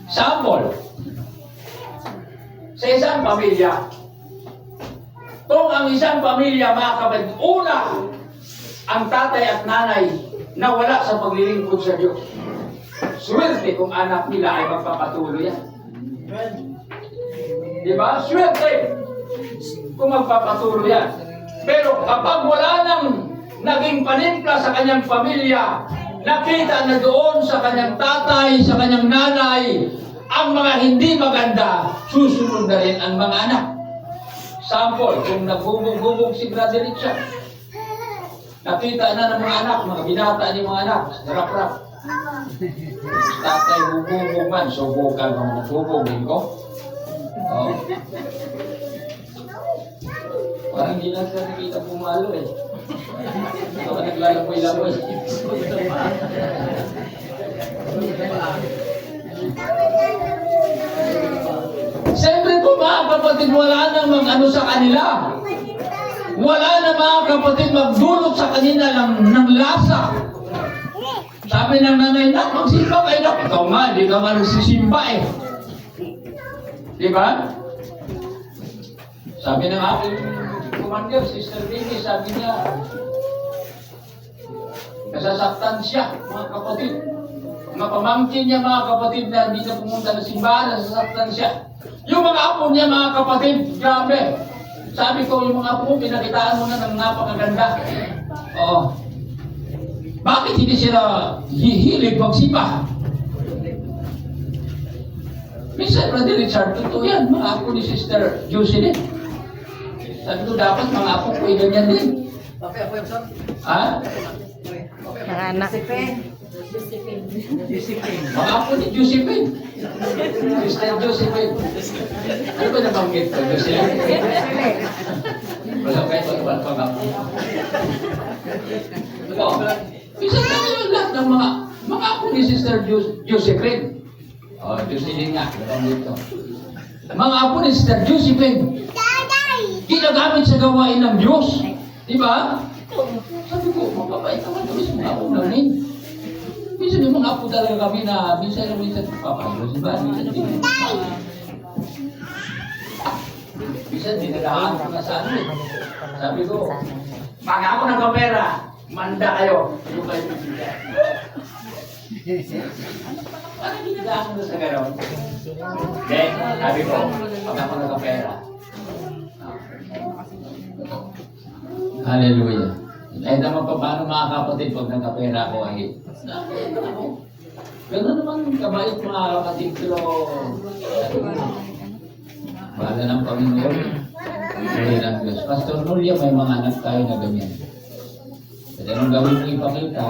[SPEAKER 2] Sample. Sa isang pamilya, kung ang isang pamilya mga kapatid, una, ang tatay at nanay nawala sa paglilingkod sa Diyos. Swerte kung anak nila ay magpapatuloy yan. Diba? Swerte kung magpapatuloy yan. Pero kapag wala nang naging panimpla sa kanyang pamilya, nakita na doon sa kanyang tatay, sa kanyang nanay, ang mga hindi maganda, susunod na rin ang mga anak. Sample, kung nagbubog-bubog si Brother Richard, nakita na ng mga anak, mga binata ni mga anak, rap-rap. Tatay, bububog man, subukan kung bububogin ko. Oh. Parang hindi lang sa nakita pumalo eh. Ito ka naglalamoy-lamoy. Siyempre po mga kapatid, wala nang mag-ano sa kanila. Wala na mga kapatid magdulot sa kanila ng lasa. Sabi ng nanay, nak, magsimba kayo na. Ikaw nga, hindi ka nga nagsisimba eh. Diba? Sabi ng aking commander, Sister Vicky, sabi niya, nasasaktan siya, mga kapatid. Mga pamangkin niya, mga kapatid, na hindi na pumunta na simbahan, nasasaktan siya. Yung mga apo niya, mga kapatid, grabe. Sabi ko, yung mga apo, pinakitaan mo na ng napakaganda. Oo. Bakit hindi sila hihilig magsimba? Minsan, Brother Richard, totoo yan, mga apo ni Sister Jocelyn. Sabi ko, dapat mga apo ko ay ganyan din. Ha?
[SPEAKER 4] Mga anak.
[SPEAKER 2] Mga apo ni Josephine. Sister Josephine. Ano ba nabanggit ko? Josephine? Wala kayo ba pag-apo? Oo. Isa na yun lahat ng mga apo ni Sister Josephine. Oh, Josephine nga. Nabanggit ko. Mga apo ni Sister Josephine. Ginagamit sa gawain ng Diyos. Di ba? Sabi ko, mapapait naman kami sa mga apo namin. Minsan yung mga apo talaga kami na minsan papayos. Diba? Minsan dinalahan ko na sa ano. Sabi ko, pag ako ng kamera, manda kayo. Yung kayo bibigyan. Parang dinalahan ko na sa gano'n. Then, sabi ko, pag ako ng kamera. Hallelujah. Eh naman pa paano mga kapatid pag nagkapera ako ay gano'n naman kabait mga kapatid pero bahala ng Panginoon. Gawin ng Diyos. Pastor Nulia, may mga anak tayo na ganyan. At anong gawin mo ipakita,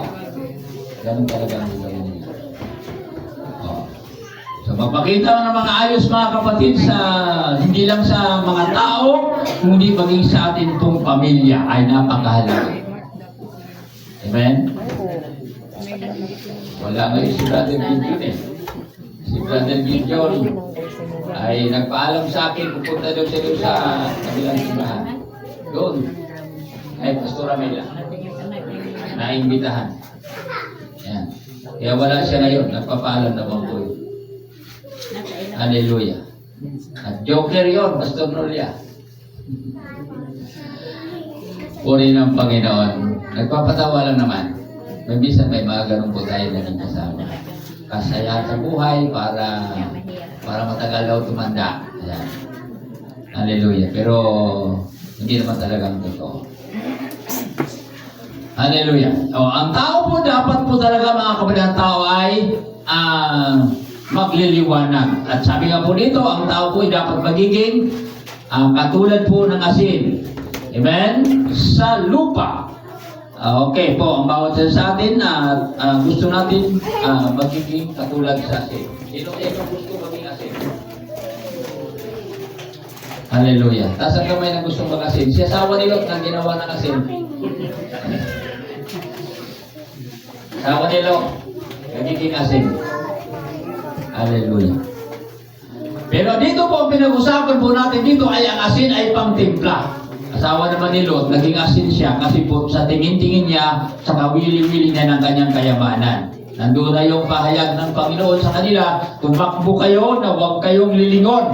[SPEAKER 2] ganun talaga ang gawin niya. So magpakita ng mga ayos mga kapatid sa hindi lang sa mga tao, kundi maging sa atin pong pamilya ay napakahalaga. Amen? Wala ngayon si Brother Gideon eh. Si Brother Gideon ay nagpaalam sa akin, pupunta daw siya doon sa kabilang simbahan. Doon. Ay, Pastor Amela. Naimbitahan. Yan. Kaya wala siya ngayon, nagpapaalam naman po yun. Hallelujah. At joker yun, Pastor Nolia. Puri ng Panginoon. Nagpapatawa lang naman. May minsan may mga ganun po tayo naging kasama. Kasayahan sa buhay para matagal daw tumanda. Ayan. Hallelujah. Pero hindi naman talagang totoo. Hallelujah. Ang tao po dapat po talaga mga kapatid, ang tao ay magliliwanag. At sabi nga po dito, ang tao po ay dapat magiging katulad po ng asin. Amen? Sa lupa. Okay po, ang bawat isa sa atin, gusto natin magiging katulad sa asin. Sino gusto maging asin? Hallelujah. Taas ang kamay na gustong mag-asin. Si asawa ni Lot na ginawa ng asin. Asawa ni Lot, nagiging asin. Hallelujah. Pero dito po, ang pinag-usapan po natin dito ay ang asin ay pangtimpla. Asawa naman ni Lot, naging asin siya kasi po sa tingin-tingin niya, sa kawili-wili niya ng kanyang kayamanan. Nandun na yung pahayag ng Panginoon sa kanila, tumakbo kayo na huwag kayong lilingon.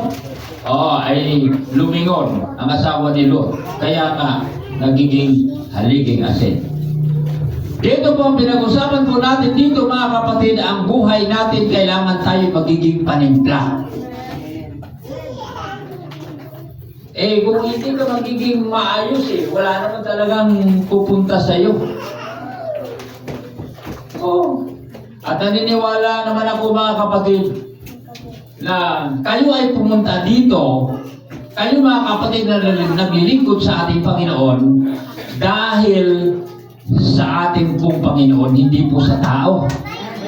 [SPEAKER 2] Ay lumingon ang asawa ni Lot. Kaya nga, nagiging haliging asin. Dito po ang pinag-usapan po natin dito mga kapatid, ang buhay natin kailangan tayo magiging panimpla. Kung hindi ka magiging maayos wala naman talagang pupunta sa iyo. At naniniwala naman ako mga kapatid na kayo ay pumunta dito, kayo mga kapatid na naglilingkod sa ating Panginoon dahil sa ating pong Panginoon, hindi po sa tao.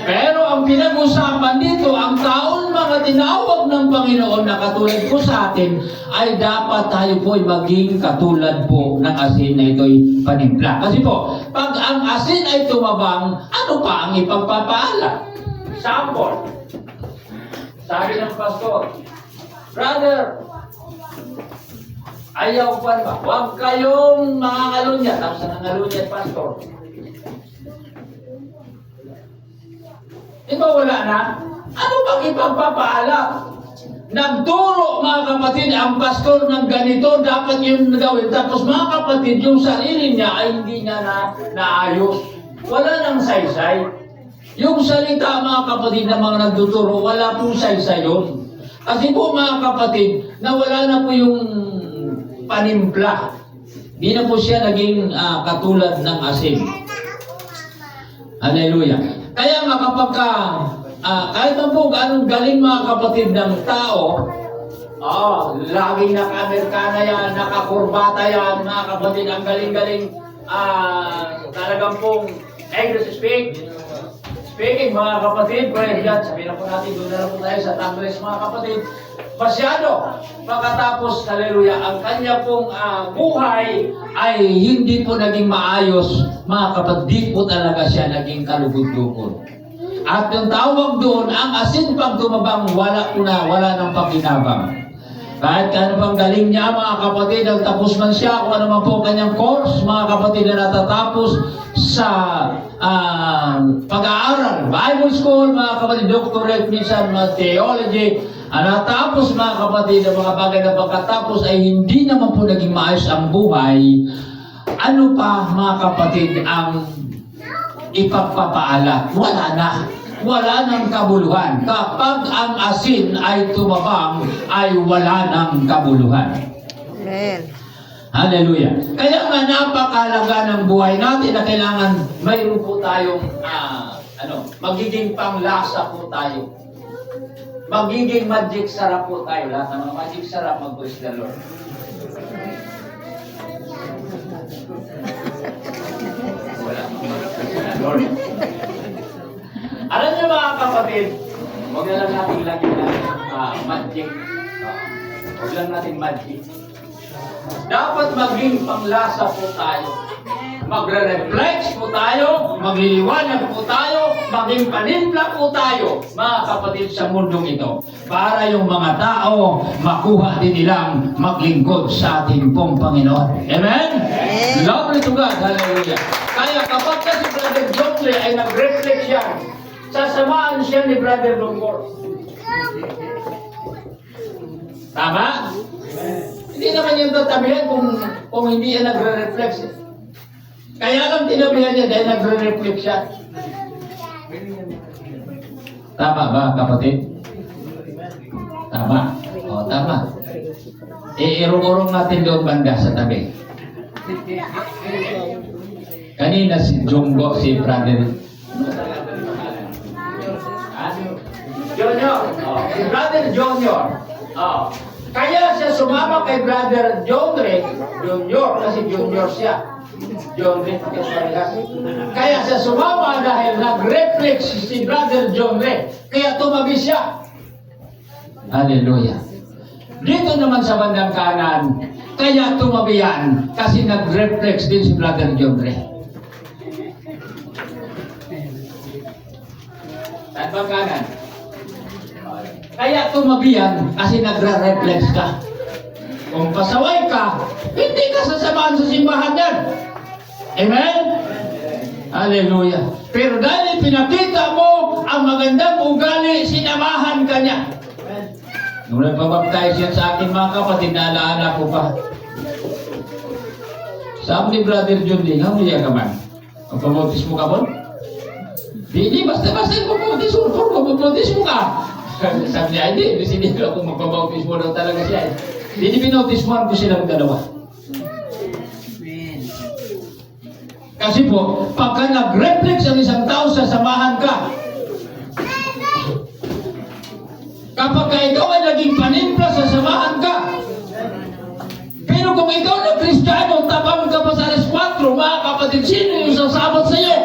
[SPEAKER 2] Pero ang pinag-usapan dito, ang taon mga tinawag ng Panginoon na katulad po sa atin, ay dapat tayo po ay maging katulad po ng asin na ito'y panimpla. Kasi po, pag ang asin ay tumabang, ano pa ang ipagpapaalam? Sample. Sabi ng pastor, brother, ayaw pa ba? Huwag kayong mga ngalunya. Tapos nangalunya, pastor. Ito wala na. Ano bang ipagpapaalam? Nagturo mga kapatid ang pastor ng ganito, dapat yung gawin. Tapos mga kapatid, yung sarili niya ay hindi niya naayos. Wala nang saysay. Yung salita mga kapatid na mga nagtuturo, wala pong saysay yun. Kasi po mga kapatid, nawala na po yung panimpla. Di na po siya naging katulad ng asin. Hallelujah. Kaya nga kapag kahit na po anong galing mga kapatid ng tao, laging naka-Amerikana yan, nakakurbata yan, mga kapatid, ang galing-galing, talagang pong English speaking mga kapatid, pwede yan, sabihin na po natin, doon na po tayo sa Tangles mga kapatid, masyado. Pagkatapos, hallelujah, ang kanya pong buhay ay hindi po naging maayos, mga kapatid, di po talaga siya naging kalugod-lugod. At yung tawag doon, ang asin pag tumabang, wala nang pakinabang. Kahit ano pang galing niya, mga kapatid, nagtapos man siya, kung ano man po kanyang course, mga kapatid na natatapos sa pag-aaral, Bible school, mga kapatid, doctorate, minsan theology, natapos mga kapatid, ang mga bagay na pagkatapos ay hindi naman po naging maayos ang buhay. Ano pa mga kapatid ang ipagpapaala? Wala na. Wala nang kabuluhan. Kapag ang asin ay tumabang, ay wala nang kabuluhan.
[SPEAKER 4] Amen.
[SPEAKER 2] Hallelujah. Kaya nga napakalaga ng buhay natin na kailangan mayroon po tayong magiging panglasa po tayo. Magiging magic sarap po tayo. Lahat ng mga magic sarap, mag-praise the Lord. Wala. Lord. Alam niyo mga kapatid, huwag na lang natin lagyan ng magic. Huwag lang natin magic. Dapat maging panglasa po tayo. Magre-reflex po tayo, magliliwanag po tayo, maging panimpla po tayo, mga kapatid, sa mundong ito. Para yung mga tao makuha din nilang maglingkod sa ating pong Panginoon. Amen? Glory to God. Hallelujah. Kaya kapag kasi Brother Jomley ay nag-reflex yan, sasamaan siya ni Brother Longor. Tama? Hindi naman yung tatabihan kung hindi yan nagre-reflex. Kaya lang tinabihan niya dahil nagre-reflex siya. Tama ba, kapatid? Tama. O, tama. Irong-urong natin doon banda sa tabi. Kanina si Junggo, si brother. Junior. Oh, si brother Junior. Oh. Kaya siya sumama kay brother Jondre, Junior, kasi Junior siya. Jondre, kaya siya sumama dahil nag-reflex si brother Jondre. Kaya tumabi siya. Hallelujah. Dito naman sa bandang kanan, kaya tumabi yan kasi nag-reflex din si brother Jondre. Saan bang kanan? Kaya tumabi yan kasi nagre-reflex ka. Kung pasaway ka, hindi ka sasamahan sa simbahan yan. Amen? Hallelujah. Pero dahil pinakita mo ang magandang ugali, sinamahan ka niya. Nung nagpabaptize yan sa akin mga kapatid, naalaala ko pa. Sabi ni Brother John Ling, ano niya ka man? Magpabautis mo ka po? Hindi, basta-basta yung pabautis mo ka. Sabi niya, hindi ako magpabautis mo daw talaga siya. Hindi pinautismoan ko silang dalawa. Kasi po, pagka nag-reflex ang isang tao, sasamahan ka. Kapag ikaw ay naging panimpla, sasamahan ka. Pero kung ikaw na Kristiyano, tabang ka pa sa alas 4, mga kapatid, sino yung sasabot sa iyo?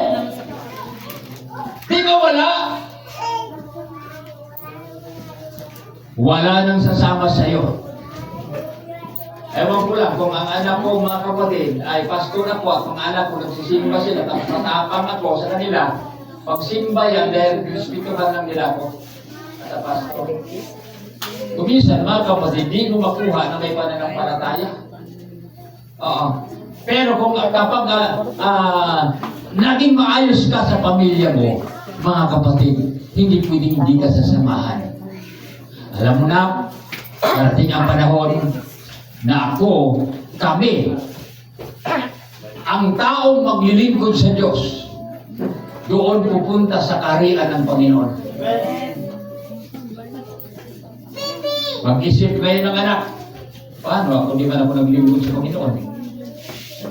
[SPEAKER 2] Di ba wala? Wala nang sasama sa iyo. Ewan ko lang, kung ang anak ko, mga kapatid, ay pasto na po at mga anak ko nagsisimba sila, tapos matapang ako sa kanila, pagsimba yan dahil respetuhan lang nila ako sa pasto. Kuminsan, mga kapatid, di mo makuha na may pananampalataya. Oo. Pero kung kapag naging maayos ka sa pamilya mo, mga kapatid, hindi pwedeng hindi ka sasamahan. Alam mo na, darating ang panahon na kami, ang taong maglilingkod sa Diyos, doon pupunta sa kaharian ng Panginoon. Mag-isip kayo ng anak, paano ako, di ba ako naglilingkod sa Panginoon?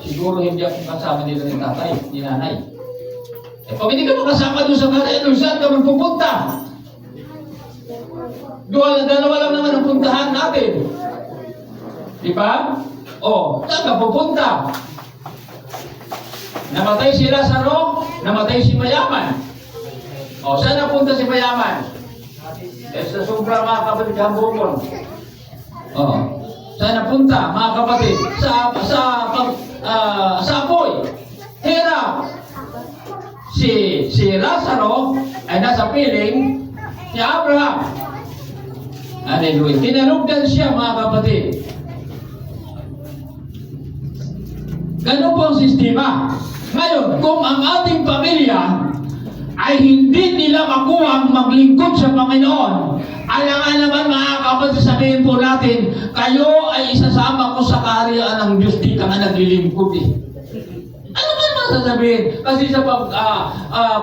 [SPEAKER 2] Siguro hindi ako kasama nila ng tatay, ni nanay. Pag hindi ka makasama doon sa kaharian, saan ka magpupunta? Dalawa lang naman ang puntahan natin. Di ba? O, saan ka pupunta? Namatay si Lazaro, namatay si Mayaman. O, saan napunta si Mayaman? Sa sobra mga kapatid hambungon. O, saan napunta mga kapatid? Sa apoy. Hirap. Si Lazaro ay nasa piling ni Abraham. Hallelujah. Tinalugdan siya mga kapatid. Ganun po ang sistema. Ngayon, kung ang ating pamilya ay hindi nila makuha ang maglingkod sa Panginoon, alangan naman mga kapatid, sabihin po natin, kayo ay isasama ko sa kaharian ng Diyos, di ka nga naglilingkod eh. Ano ba naman sasabihin? Kasi sa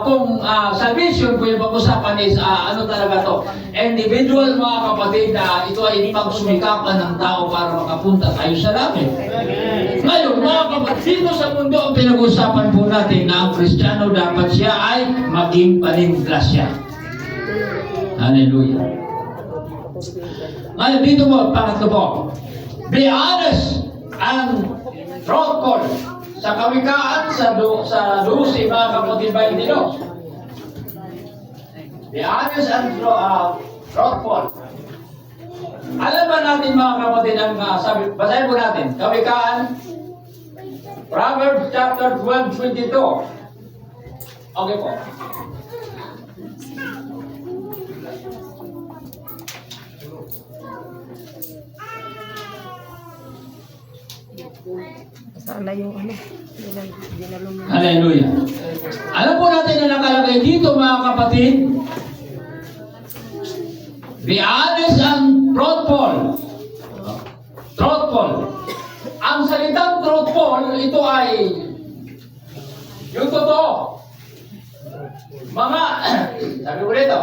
[SPEAKER 2] kung salvation po yung pag-usapan is, ano talaga to? Individual mga kapatid na ito ay pagsumikapan ng tao para makapunta tayo sa langit. Ngayon, mga kapatid, dito sa mundo ang pinag-usapan po natin na ang Kristiyano dapat siya ay maging panimpla siya. Hallelujah. Ngayon, dito po, pangatlo po. Be honest and truthful. Sa kawikaan, sa 12, mga kapatid, 22. Be honest and truthful. Alam ba natin mga kapatid ang sabi, basahin po natin, kawikaan, Proverbs chapter 12:22. Okay po.
[SPEAKER 4] Sana yung ano, dinalong na.
[SPEAKER 2] Hallelujah. Alam po natin na nakalagay dito mga kapatid, be honest and truthful. Truthful. Ang salitang truthful, ito ay yung totoo. Mga, sabi ko dito,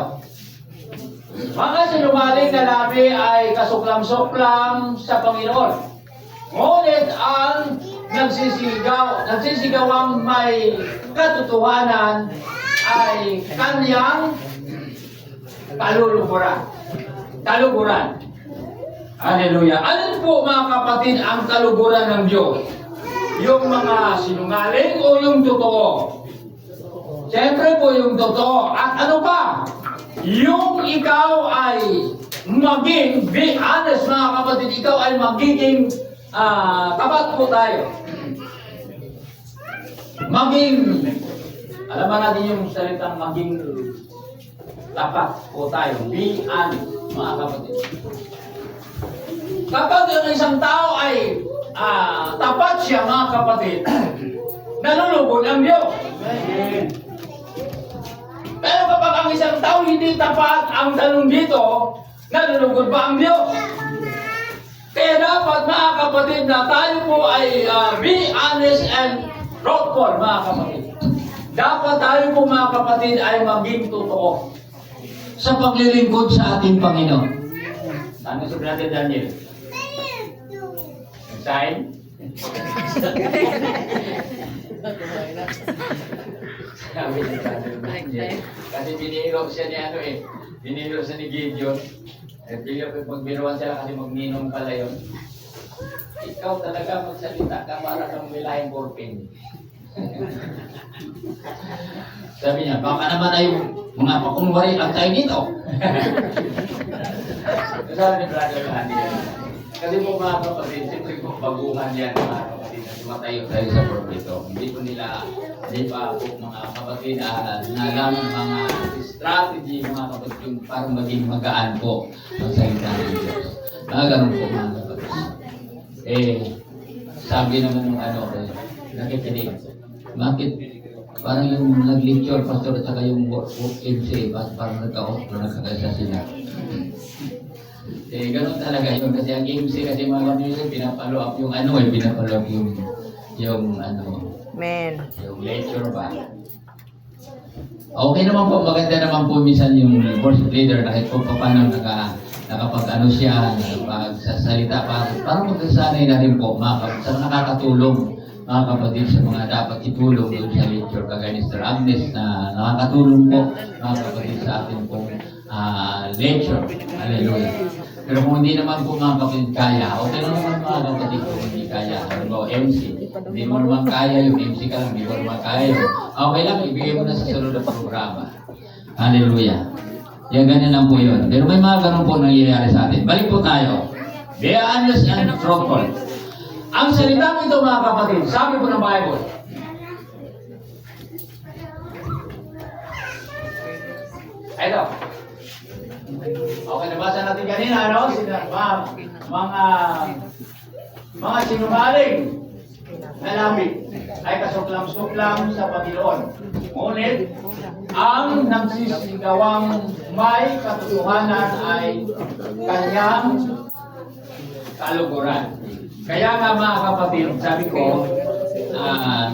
[SPEAKER 2] mga sinungaling na labi ay kasuklam-suklam sa Panginoon. Ngunit ang nagsisigawang may katotohanan ay kanyang kaluguran. Hallelujah. Alin po mga kapatid ang kaluguran ng Diyos? Yung mga sinungaling o yung totoo? Siyempre po yung totoo. At ano pa? Yung ikaw ay maging, be honest mga kapatid, ikaw ay magiging tapat po tayo. Maging, alam ba natin yung salitang maging tapat po tayo. Be honest mga kapatid. Kapag ang isang tao ay tapat siya mga kapatid, nalulugod ang Diyos. Pero kapag ang isang tao hindi tapat, ang tanong dito, nalulugod ba ang Diyos? Kaya dapat mga kapatid na tayo po ay be honest and truthful mga kapatid. Dapat tayo po mga kapatid ay maging totoo sa paglilingkod sa ating Panginoon. Ano si Brother Daniel? Sign? Sabi ni Brother Daniel. Kasi biniro siya ni biniro siya ni Gideon. Magbiruan sila kasi magninong pala yun. Ikaw talaga magsalita ka para kang wilayang borping. Sabi niya, baka naman ay mga pakunwari lang tayo dito. Sabi ni Brother Daniel. Kasi po mga kapatid, siyempre po baguhan yan mga kapatid na tumatayo tayo sa propheto. Hindi pa po mga kapatid nalaman mga strategy mga kapatid yung para maging magaan po ang salita ng Diyos. Ganun po mga kapatid. Sabi naman ng nakikinig. Bakit parang yung nag-lecture pastor at saka yung MC, parang nagkakaisa sila. Ganun talaga yun kasi ang MC kasi mga kapatid pinapalo up yung pinapalo up yung yung lecture ba. Okay naman po, maganda naman po minsan yung worship leader kahit po paano nakapag siya, nakapagsasalita para magsasanay na rin po sa nakakatulong mga kapatid sa mga dapat itulong doon sa lecture kagaya ni Sir Agnes na nakakatulong po mga kapatid sa ating pong lecture. Hallelujah. Pero kung hindi naman po mga kapatid kaya, okay naman mga kapatid kung hindi kaya. Halimbawa MC, hindi mo naman kaya yung MC ka lang, hindi mo naman kaya yung okay lang, ibigay mo na sa sunod na programa. Hallelujah. Yan ganyan lang po yun. Pero may mga ganun po nangyayari sa atin. Balik po tayo. Be honest and truthful. Ang salitang ito mga kapatid, sabi po ng Bible, ito. Okay, nabasa natin kanina, mga sinungaling na lamig ay kasuklam-suklam sa Panginoon. Ngunit, ang nagsisigawang may katotohanan ay kanyang kaluguran. Kaya nga mga kapatid, sabi ko,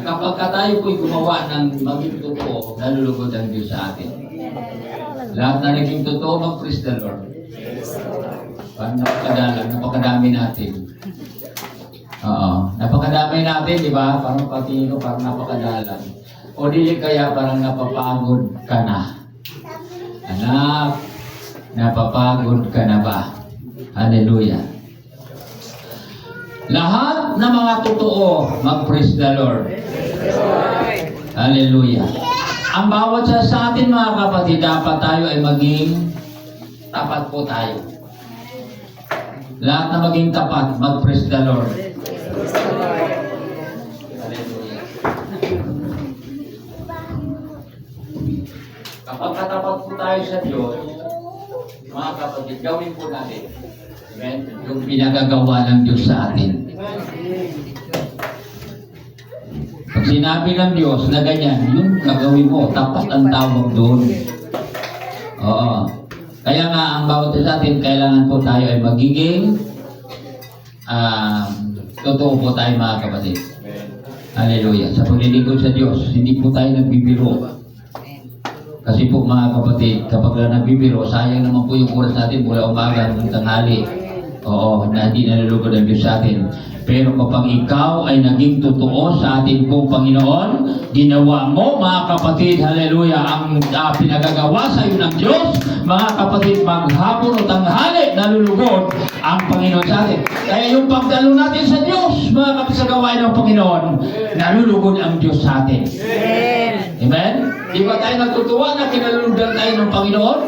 [SPEAKER 2] kapag tayo po'y gumawa ng maging totoo, nalulugod ang Diyos sa atin. Lahat na naging totoo, mag-praise the Lord. Parang napakadami natin. Napakadami natin, di ba? Parang patino, parang napakadalang. O dili kaya parang napapagod ka na. Anak, napapagod ka na ba? Hallelujah. Lahat na mga totoo, mag-praise the Lord. Hallelujah. Ang bawat sa atin mga kapatid, dapat tayo ay maging tapat po tayo. Lahat na maging tapat, mag-praise the Lord. Hallelujah. Kapag katapat po tayo sa Diyos, mga kapatid, gawin po natin. Amen? Yung pinagagawa ng Diyos sa atin. Pag sinabi ng Diyos na ganyan, yung gagawin mo, tapat ang tawag doon. Oo. Kaya nga, ang bawat sa atin, kailangan po tayo ay magiging totoo po tayo mga kapatid. Hallelujah. Sa paglilingkod sa Diyos, hindi po tayo nagbibiro. Kasi po mga kapatid, kapag nagbibiro, sayang naman po yung oras natin mula umaga hanggang tanghali. Oo, na hindi nalulugod ang Diyos sa atin. Pero kapag ikaw ay naging totoo sa ating pong Panginoon, ginawa mo, mga kapatid, hallelujah, ang pinagagawa sa iyo ng Diyos, mga kapatid, maghapon o tanghali, nalulugod ang Panginoon sa atin. Kaya yung pagdalo natin sa Diyos, mga kapatid, sa gawain ng Panginoon, nalulugod ang Diyos sa atin. Amen? Di ba tayo natutuwa na kinalulugan tayo ng Panginoon?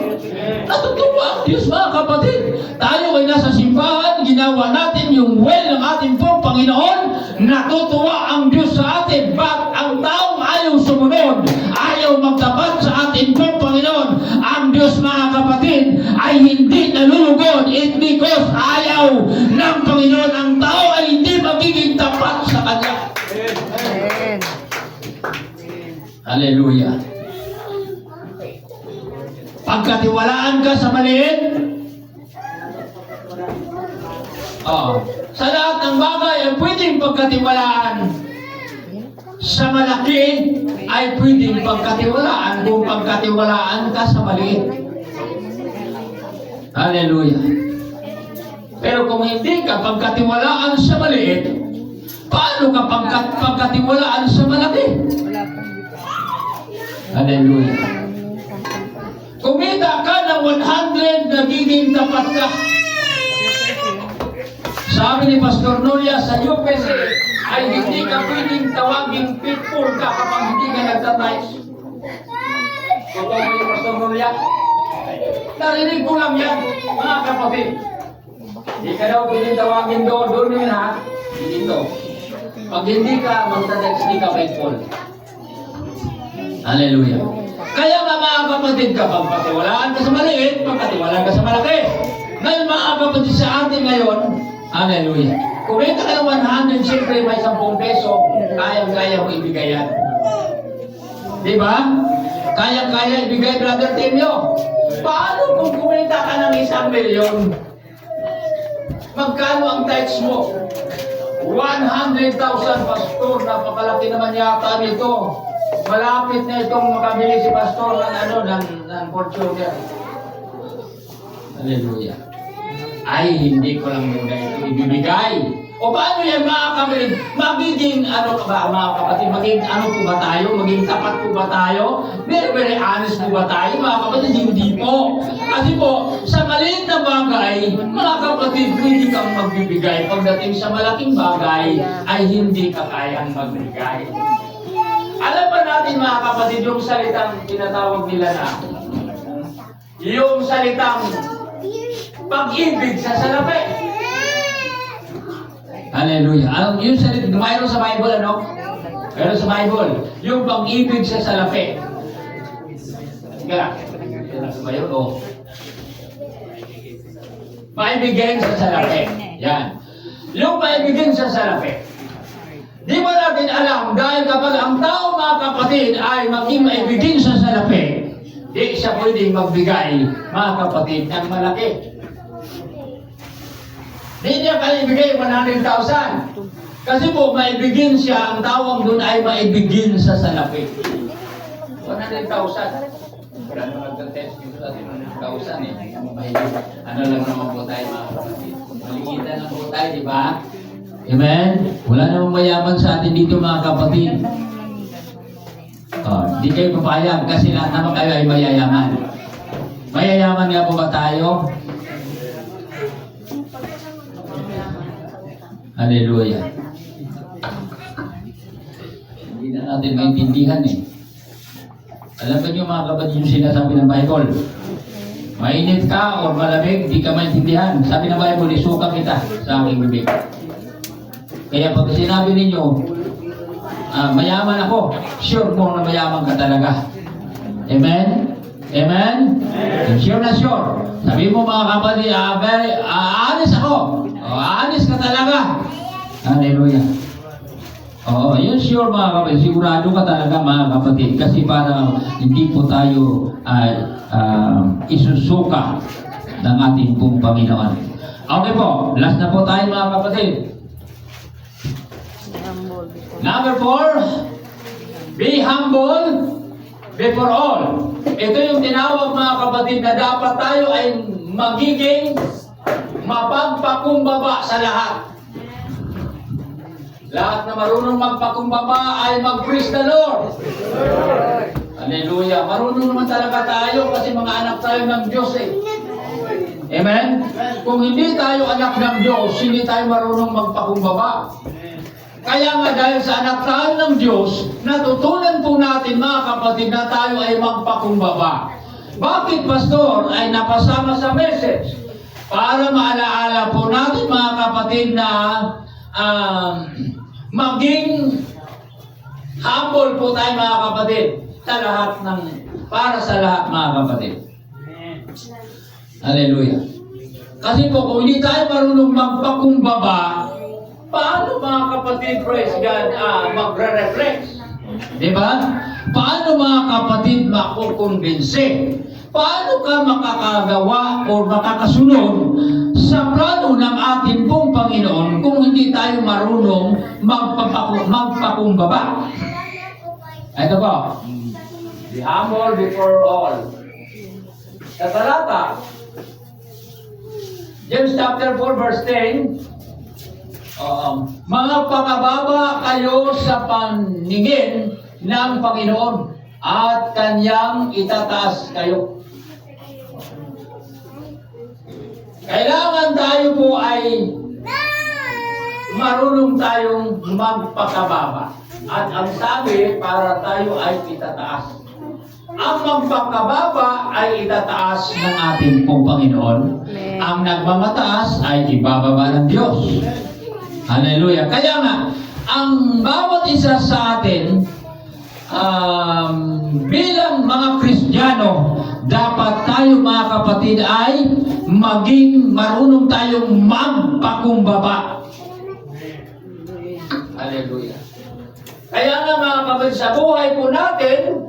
[SPEAKER 2] Natutuwa ang Diyos, mga kapatid. Tayo ay nasa simbahan, ginawa natin yung will ng ating pong Panginoon, natutuwa ang Diyos sa atin. But ang taong ayaw sumunod, ayaw magtapat sa ating pong Panginoon, ang Diyos, mga kapatid, ay hindi nalulugod. It's because ayaw ng Panginoon. Ang tao ay hindi magiging tapat sa Kanya. Hallelujah. Pagkatiwalaan ka sa maliit, sa lahat ng bagay ay pwedeng pagkatiwalaan. Sa malaki ay pwedeng pagkatiwalaan kung pagkatiwalaan ka sa maliit. Hallelujah. Pero kung hindi ka pagkatiwalaan sa maliit, paano ka pagkatiwalaan sa malaki? Hallelujah. Kumita ka ng 100, nagiging tapat ka. Sabi ni Pastor Nolia sa UPC, ay hindi ka pwedeng tawaging pitbull ka kapag hindi ka nagtatayos. Totoo ba yung Pastor Nolia? Narinig ko lang yan, mga kapatid. Hindi ka daw pwedeng tawagin doon yun ha. Dito. Pag hindi ka magtatayos, hindi ka pitbull. Hallelujah. Kaya mga kapatid, kapag patiwalaan ka sa maliit, pagkatiwalaan ka sa malaki. Ngayon mga kapatid sa atin ngayon, hallelujah. Kung ito ka ng 100, siyempre may 10 peso, kaya-kaya mo ibigay yan. Diba? Kaya-kaya ibigay, Brother Timio. Paano kung kumita ka ng 1 milyon? Magkano ang tithes mo? 100,000, Pastor. Napakalaki naman yata nito. Malapit na itong makabili si Pastor ng Fortuner. Hallelujah. Ay, hindi ko lang muna ito ibibigay. O paano yan, mga kapatid? Magiging mga kapatid? Maging po ba tayo? Maging tapat po ba tayo? Very honest po ba tayo, mga kapatid? Hindi po. Kasi po, sa maliit na bagay, mga kapatid, hindi kang magbibigay. Pagdating sa malaking bagay, ay hindi ka kayang magbigay. Alam ba natin, mga kapatid, yung salitang tinatawag nila na yung salitang pag-ibig sa salapi. Hallelujah. Yung salitang, mayroon sa Bible, ano? Mayroon sa Bible. Yung pag-ibig sa salapi. Kaya, ba yun? O. Maibigin sa salapi. Yan. Yung maibigin sa salapi. Di ba natin alam, dahil kapag ang tao, mga kapatid, ay maging maibigin sa salapi, di siya pwedeng magbigay, mga kapatid, ng malaki. Di niya kaya ibigay 100,000. Kasi po, maibigin siya, ang tawag doon ay maibigin sa salapi. 100,000. Wala naman nagtatest dito sa 100,000 eh. Ano lang naman po tayo, mga kapatid. Maligitan lang po tayo, di ba? Amen? Wala namang mayaman sa atin dito, mga kapatid. Di kayo papayag kasi lahat naman kayo ay mayayaman. Mayayaman nga po ba tayo? Hallelujah. Hindi na natin maintindihan eh. Alam ba niyo, mga kapatid, yung sinasabi ng Bible? Mainit ka o malamig, di ka maintindihan. Sabi ng Bible, isuka kita sa aking bibig. Kaya pag sinabi ninyo, mayaman ako, sure mo na mayaman ka talaga. Amen? Amen? Sure na sure. Sabi mo, mga kapatid, honest ako. Honest ka talaga. Hallelujah. Oo, yun sure, mga kapatid. Sigurado ka talaga, mga kapatid. Kasi para hindi po tayo isusuka ng ating pong Panginoon. Okay po, last na po tayo, mga kapatid. Number 4, be humble before all. Ito yung tinawag, mga kapatid, na dapat tayo ay magiging mapagpakumbaba sa lahat. Lahat na marunong magpakumbaba ay mag-praise the Lord. Hallelujah. Marunong naman talaga tayo kasi mga anak tayo ng Diyos eh. Amen? Kung hindi tayo anak ng Diyos, hindi tayo marunong magpakumbaba. Kaya nga dahil sa anak tayo ng Diyos, natutunan po natin mga kapatid na tayo ay magpakumbaba. Bakit, Pastor, ay napasama sa message? Para maalaala po natin mga kapatid na maging humble po tayo mga kapatid sa lahat ng, para sa lahat mga kapatid. Hallelujah. Kasi po kung hindi tayo marunong magpakumbaba, paano mga kapatid, praise God, magre-reflex? Diba? Paano mga kapatid makukumbinse? Paano ka makakagawa o makakasunod sa plano ng ating pong Panginoon kung hindi tayo marunong magpakumbaba? Ito po. Be humble before all. Sa talata, James chapter 4 verse 10, mga pakababa kayo sa paningin ng Panginoon at Kanyang itataas kayo. Kailangan tayo po ay marunong tayong magpakababa. At ang sabi, para tayo ay itataas. Ang magpakababa ay itataas ng ating pong Panginoon. Ang nagmamataas ay ibababa ng Diyos. Hallelujah. Kaya nga, ang bawat isa sa atin, bilang mga Kristiyano, dapat tayo mga kapatid ay maging marunong tayong magpakumbaba. Hallelujah. Kaya nga mga kapatid, sa buhay po natin,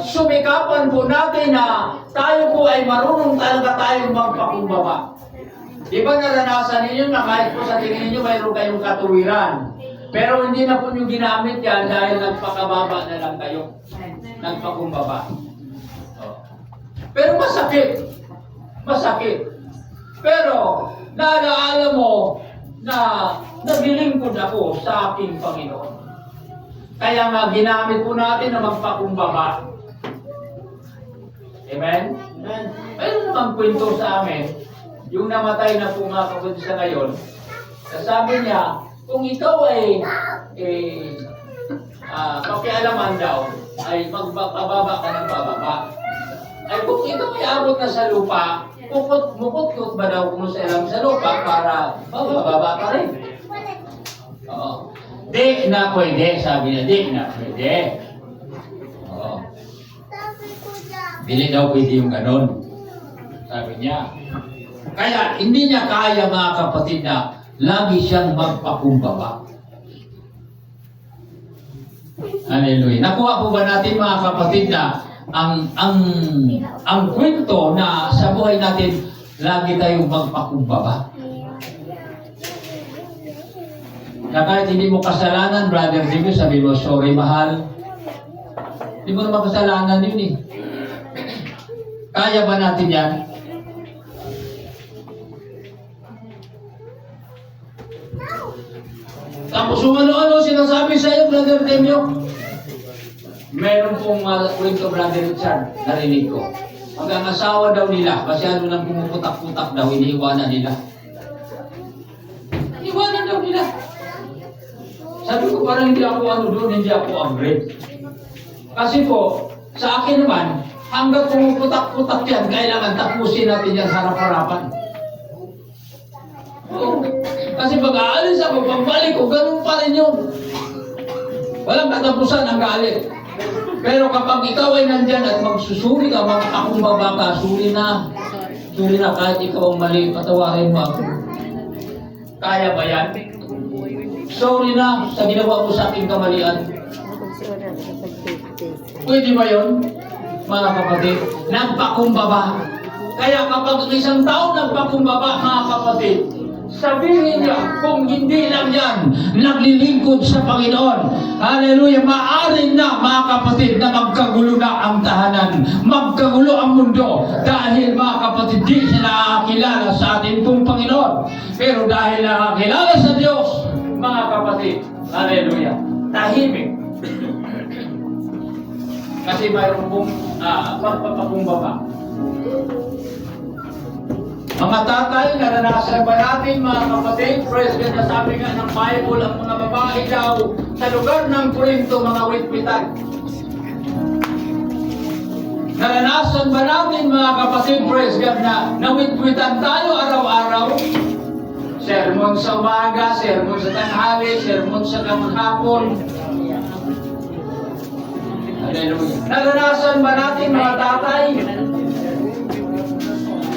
[SPEAKER 2] sumikapan po natin na tayo po ay marunong talaga tayong magpakumbaba. Di ba naranasan ninyo na kahit po sa tingin ninyo mayroon kayong katuwiran, pero hindi na po nyo ginamit yan dahil nagpakababa na lang kayo. Nagpakumbaba. Pero masakit. Masakit. Pero naalaala mo na naglilingkod ako sa aking Panginoon. Kaya nga ginamit po natin na magpakumbaba. Amen? Amen. Mayroon namang kwento sa amin, yung namatay na po mga kapatid sa ngayon, sabi niya, kung ikaw ay pakialaman daw, ay magbababa ka ng bababa. Ay kung ikaw ay abot na sa lupa, mukot-mukot ba daw kung sa lupa para bababa ka rin? Oo. Di na pwede, sabi niya, di na pwede. Oo. Dili daw pwede yung ganon, sabi niya. Kaya hindi niya kaya mga kapatid na lagi siyang magpakumbaba. Hallelujah. Nakuha po ba natin mga kapatid na ang kwento na sa buhay natin lagi tayong magpakumbaba? Na kahit hindi mo kasalanan, Brother Jimmy, sabi mo, sorry mahal. Hindi mo naman kasalanan yun eh. Kaya ba natin yan? Tapos kung ano-ano sinasabi sa iyo, Brother Demio. Meron pong kwento, Brother Richard, narinig ko. Hanggang asawa daw nila, masyado nang pumuputak-putak daw, iniiwanan nila. Iniiwanan daw nila. Sabi ko parang hindi ako doon, hindi ako angry. Kasi po, sa akin naman, hanggang pumuputak-putak yan, kailangan tapusin natin yan sa harap-harapan. Kasi pag aalis ako, pagbalik ko, ganun pa rin yun. Walang katapusan ang galit. Pero kapag ikaw ay nandyan at magsusuri ka, magpakumbaba ka, suri na kahit ikaw ang mali, patawarin mo ako. Kaya ba yan? Sorry na sa ginawa mo sa aking kamalian. Pwede ba yun, mga kapatid? Nagpakumbaba. Kaya kapag isang tao nagpakumbaba, mga kapatid, Sabihin niya, kung hindi lang yan, naglilingkod sa Panginoon. Hallelujah! Maaari na, mga kapatid, na magkagulo na ang tahanan. Magkagulo ang mundo. Dahil, mga kapatid, di siya nakakilala sa ating pong Panginoon. Pero dahil nakakilala sa Diyos, mga kapatid, hallelujah, tahimik. Kasi mayroon pong pagpapakumbaba. Mga tatay, naranasan ba natin, mga kapatid, praise God, na sabi nga ng Bible, ang mga babae daw sa lugar ng Corinto, mga witwitan. Naranasan ba natin, mga kapatid, praise God, na nawitwitan tayo araw-araw? Sermon sa umaga, sermon sa tanghali, sermon sa hapon. Hallelujah. Naranasan ba natin, mga tatay?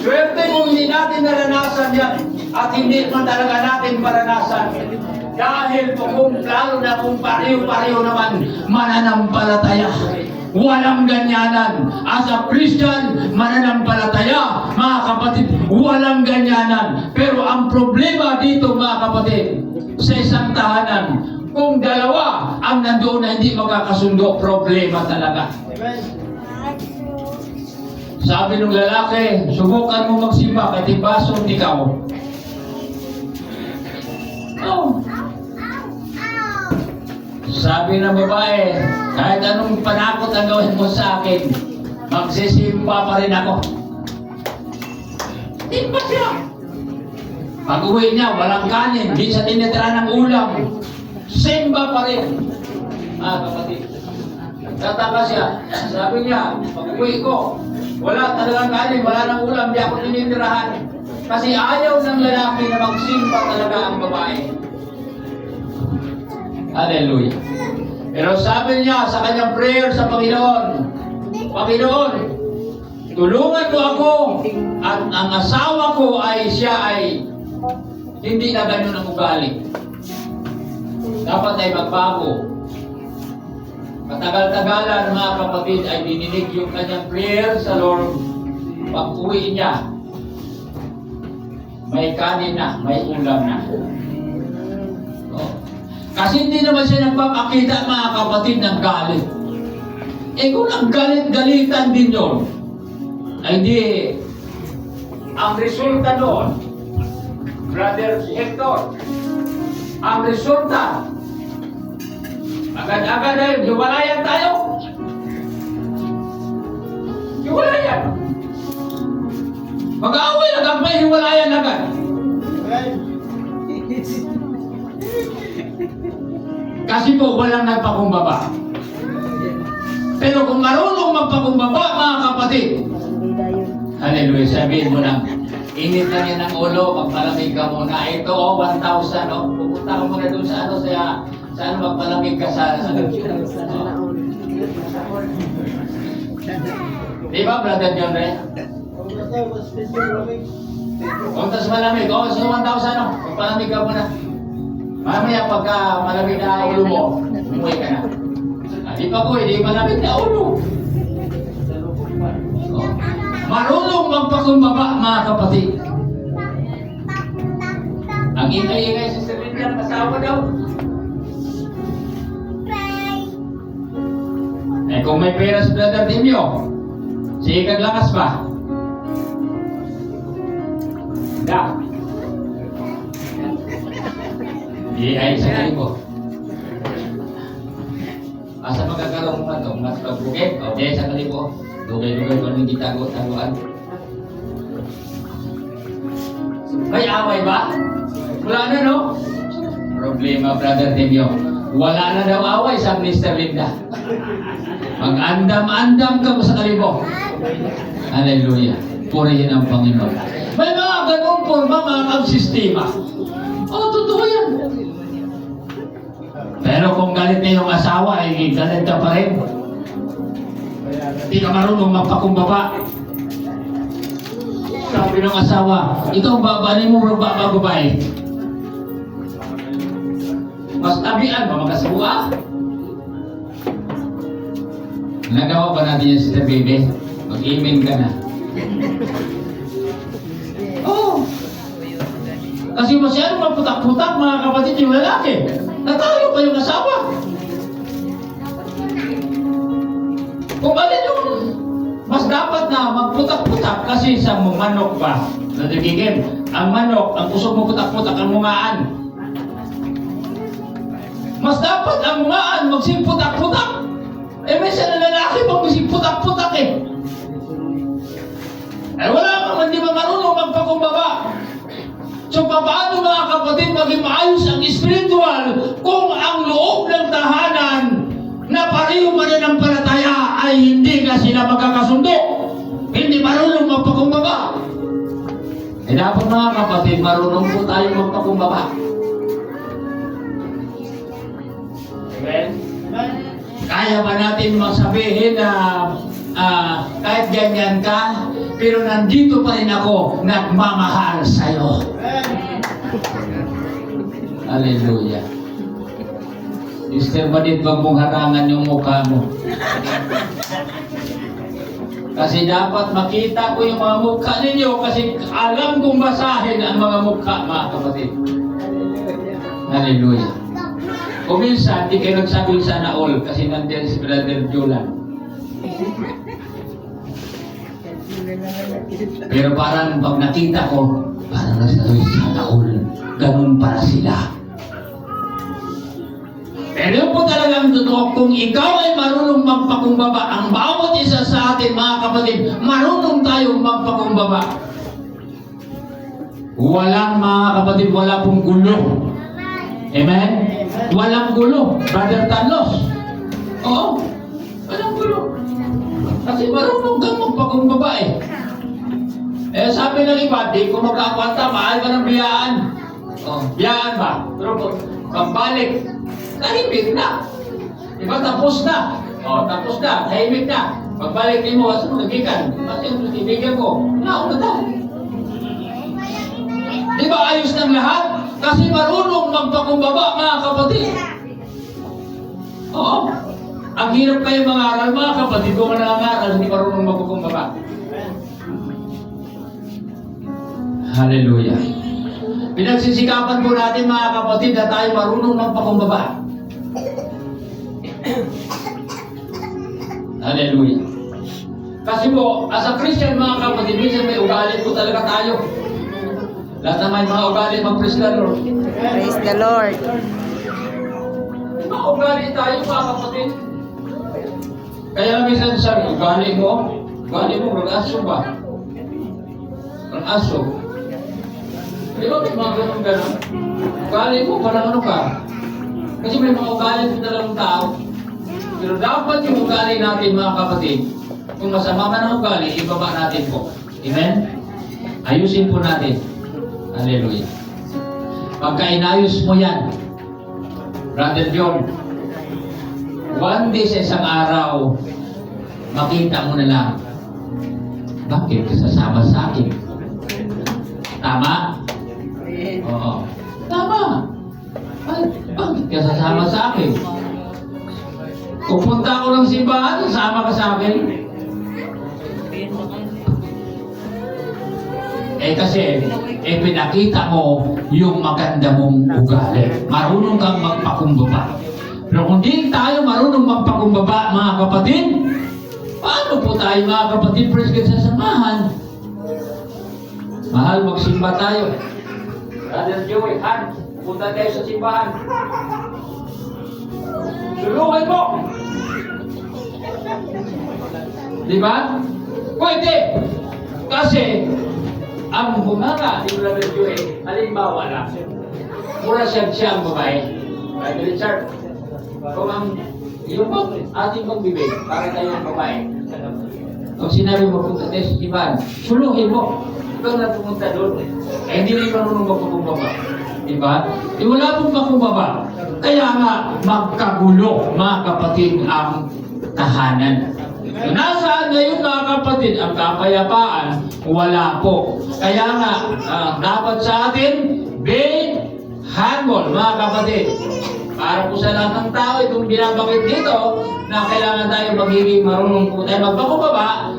[SPEAKER 2] Swerte kung hindi natin naranasan yan at hindi man talaga natin maranasan. Dahil kung lalo na kung pareho-pareho naman mananampalataya. Walang ganyanan. As a Christian, mananampalataya, mga kapatid, walang ganyanan. Pero ang problema dito, mga kapatid, sa isang tahanan, kung dalawa ang nandoon na hindi magkakasundo, problema talaga. Sabi ng lalaki, subukan mo magsimba kahit ibasong ikaw. Oh. Sabi ng babae, kahit anong panakot ang gawin mo sa akin, magsisimba pa rin ako. Timba siya. Pag uwi niya, walang kanin, di siya tinitira ng ulam. Simba pa rin. Kapatid. Tataka siya. Sabi niya, pag uwi ko, wala talagang kanin, wala nang ulam, di ako tinitirahan. Kasi ayaw ng lalaki na magsimba talaga ang babae. Hallelujah. Pero sabi niya sa kanyang prayer sa Panginoon, Panginoon, tulungan mo ako at ang asawa ko ay siya ay hindi na ganun ang ugali. Dapat ay magbago. Matagal-tagalan, mga kapatid, ay dininig yung kanyang prayer sa Lord. Pag-uwi niya, may kanin na, may ulam na. Oh. Kasi hindi naman siya nagpapakita, mga kapatid, ng galit. Kung ang galit-galitan din yun, ay di, ang resulta doon, Brother Hector, ang resulta, agad-agad ay hiwalayan tayo. Hiwalayan. Mag-aaway agad, may hiwalayan agad. Kasi po walang nagpakumbaba. Pero kung marunong magpakumbaba, mga kapatid, hallelujah, sabihin mo lang, init na yan ang ulo, magpalamig ka muna. Ito, 1,000, pupunta ka muna doon sa ano, sa magpalamig ka sa di ba, Brother John Ray? Kung tas malamig, sa 1,000, magpalamig ka muna. Mamaya pagka malamig na ulo mo, umuwi ka na. Di pa ko, hindi malamig na ulo. Marunong magpakumbaba, mga kapatid. Ang ingay-ingay sa Linda, kasawa daw. Kung may pera si Brother Timio, sige kaglakas ba? Da. Ay, sa kalibo. Asa magkakaroon mo ito? Mas pagbukit? O, di, sa kalibo. Lugay-lugay pa nung taguan. May away ba? Wala na, no? Problema, Brother Timio. Wala na daw away sa Mr. Linda. Mag-andam-andam ka mo sa kalibo. Hallelujah. Purihin ang Panginoon. May mga ganong forma, mga sistema. Totoo yan. Pero kung galit na yung asawa, ay galit ka pa rin. Hindi ka marunong magpakumbaba. Sabi ng asawa, ikaw babanin mo babae. Mas tabian ba magkasabua? Nagawa ba natin yan, Sister Baby? Mag-amen ka na. Kasi masyadong magputak-putak mga kapatid yung lalaki. Natalo pa yung asawa. Kung alin yung mas dapat na magputak-putak kasi sa manok ba? Nadigigin, ang manok, ang usok mo putak-putak, ang mungaan. Mas dapat ang mungaan magsimputak-putak. Eh, minsan ang lalaki magsimputak-putak eh. Eh, wala kang hindi ba marunong magpakumbaba. So, paano mga kapatid maging maayos ang spiritual kung ang loob ng tahanan na pareho mananampalataya ay hindi ka sila magkakasundo? Hindi marunong magpakumbaba. Eh, dapat mga kapatid, marunong po tayo magpakumbaba. Amen? Kaya ba natin masabihin na kahit ganyan ka, pero nandito pa rin ako nagmamahal sa'yo. Hallelujah. Mr. Badit, wag mong harangan yung mukha mo. Kasi dapat makita ko yung mga mukha ninyo kasi alam kong basahin ang mga mukha, mga kapatid. Hallelujah. Kung minsan, di kayo nagsabi sana all kasi nandiyan si Brother Jolan. Pero parang pag nakita ko, parang nagsabi sana all. Ganun para sila. Pero yun po talagang totoo, kung ikaw ay marunong magpakumbaba, ang bawat isa sa atin, mga kapatid, marunong tayong magpakumbaba. Walang, mga kapatid, wala pong gulo. Amen? Walang gulo. Brother Tanos. Oo. Walang gulo. Kasi marunong kang magpakumbaba eh. Eh, sabi ng iba, di ko magkakwanta, mahal ka ng biyaan. Oh, biyaan ba? Pero pagbalik, tahimik na. Diba, tapos na. O, tapos na, tahimik na. Pagbalik din mo, asa mo nagikan? Kasi yung tibigyan ko, nauna na. Diba, ayos ng lahat? Kasi marunong magpakumbaba, mga kapatid. Oo. Ang hirap kayo mangaral, mga kapatid. Kung nangangaral, hindi marunong magpakumbaba. Hallelujah. Pinagsisikapan po natin, mga kapatid, na tayo marunong magpakumbaba. Hallelujah. Kasi po, as a Christian, mga kapatid, minsan may ugali po talaga tayo. Lahat naman mga ugali, mag-praise the Lord.
[SPEAKER 4] Praise the Lord.
[SPEAKER 2] Mga ugali tayo, mga kapatid. Kaya minsan sabi, ugali mo, mag-aso ba? Mag-aso. Di ba may mga ganun? Ugali mo, parang ano ka? Kasi may mga ugali sa dalawang tao. Pero dapat yung ugali natin, mga kapatid, kung masama ka ng ugali, ibaba natin po. Amen? Ayusin po natin. Hallelujah. Pagka inayos mo yan, Brother John, one day sa isang araw, makita mo na lang, bakit ka sasama sa akin? Tama? Oo. Tama. Ay, bakit ka sasama sa akin? Pupunta ako ng simbahan, sasama ka sa akin? Eh kasi, pinakita mo yung maganda mong ugali. Marunong kang magpakumbaba. Pero kung di tayo marunong magpakumbaba, mga kapatid, paano po tayo, mga kapatid, praise God sa samahan? Mahal, magsimba tayo. Brother Joey, Han, punta tayo sa simbahan. Tulungan mo! Di ba? Pwede! Kasi, ang bumanga ni Brother Joey, halimbawa lang, mura siya ang babae. Brother Richard, kung ang yung ating magbibig, para tayo ang babae. Kung sinabi mo, punta tayo sa simbahan, suluhin mo. Ikaw na pumunta doon. Eh, hindi rin marunong magpakumbaba. Diba? Eh, wala pong pakumbaba. Kaya nga, magkagulo, mga kapatid, ang tahanan. So, nasaan ngayon, mga kapatid, ang kapayapaan? Wala po. Kaya nga, dapat sa atin, be humble, mga kapatid. Para po sa lahat ng tao, itong binabanggit dito, na kailangan tayo magiging marunong po tayo magpakumbaba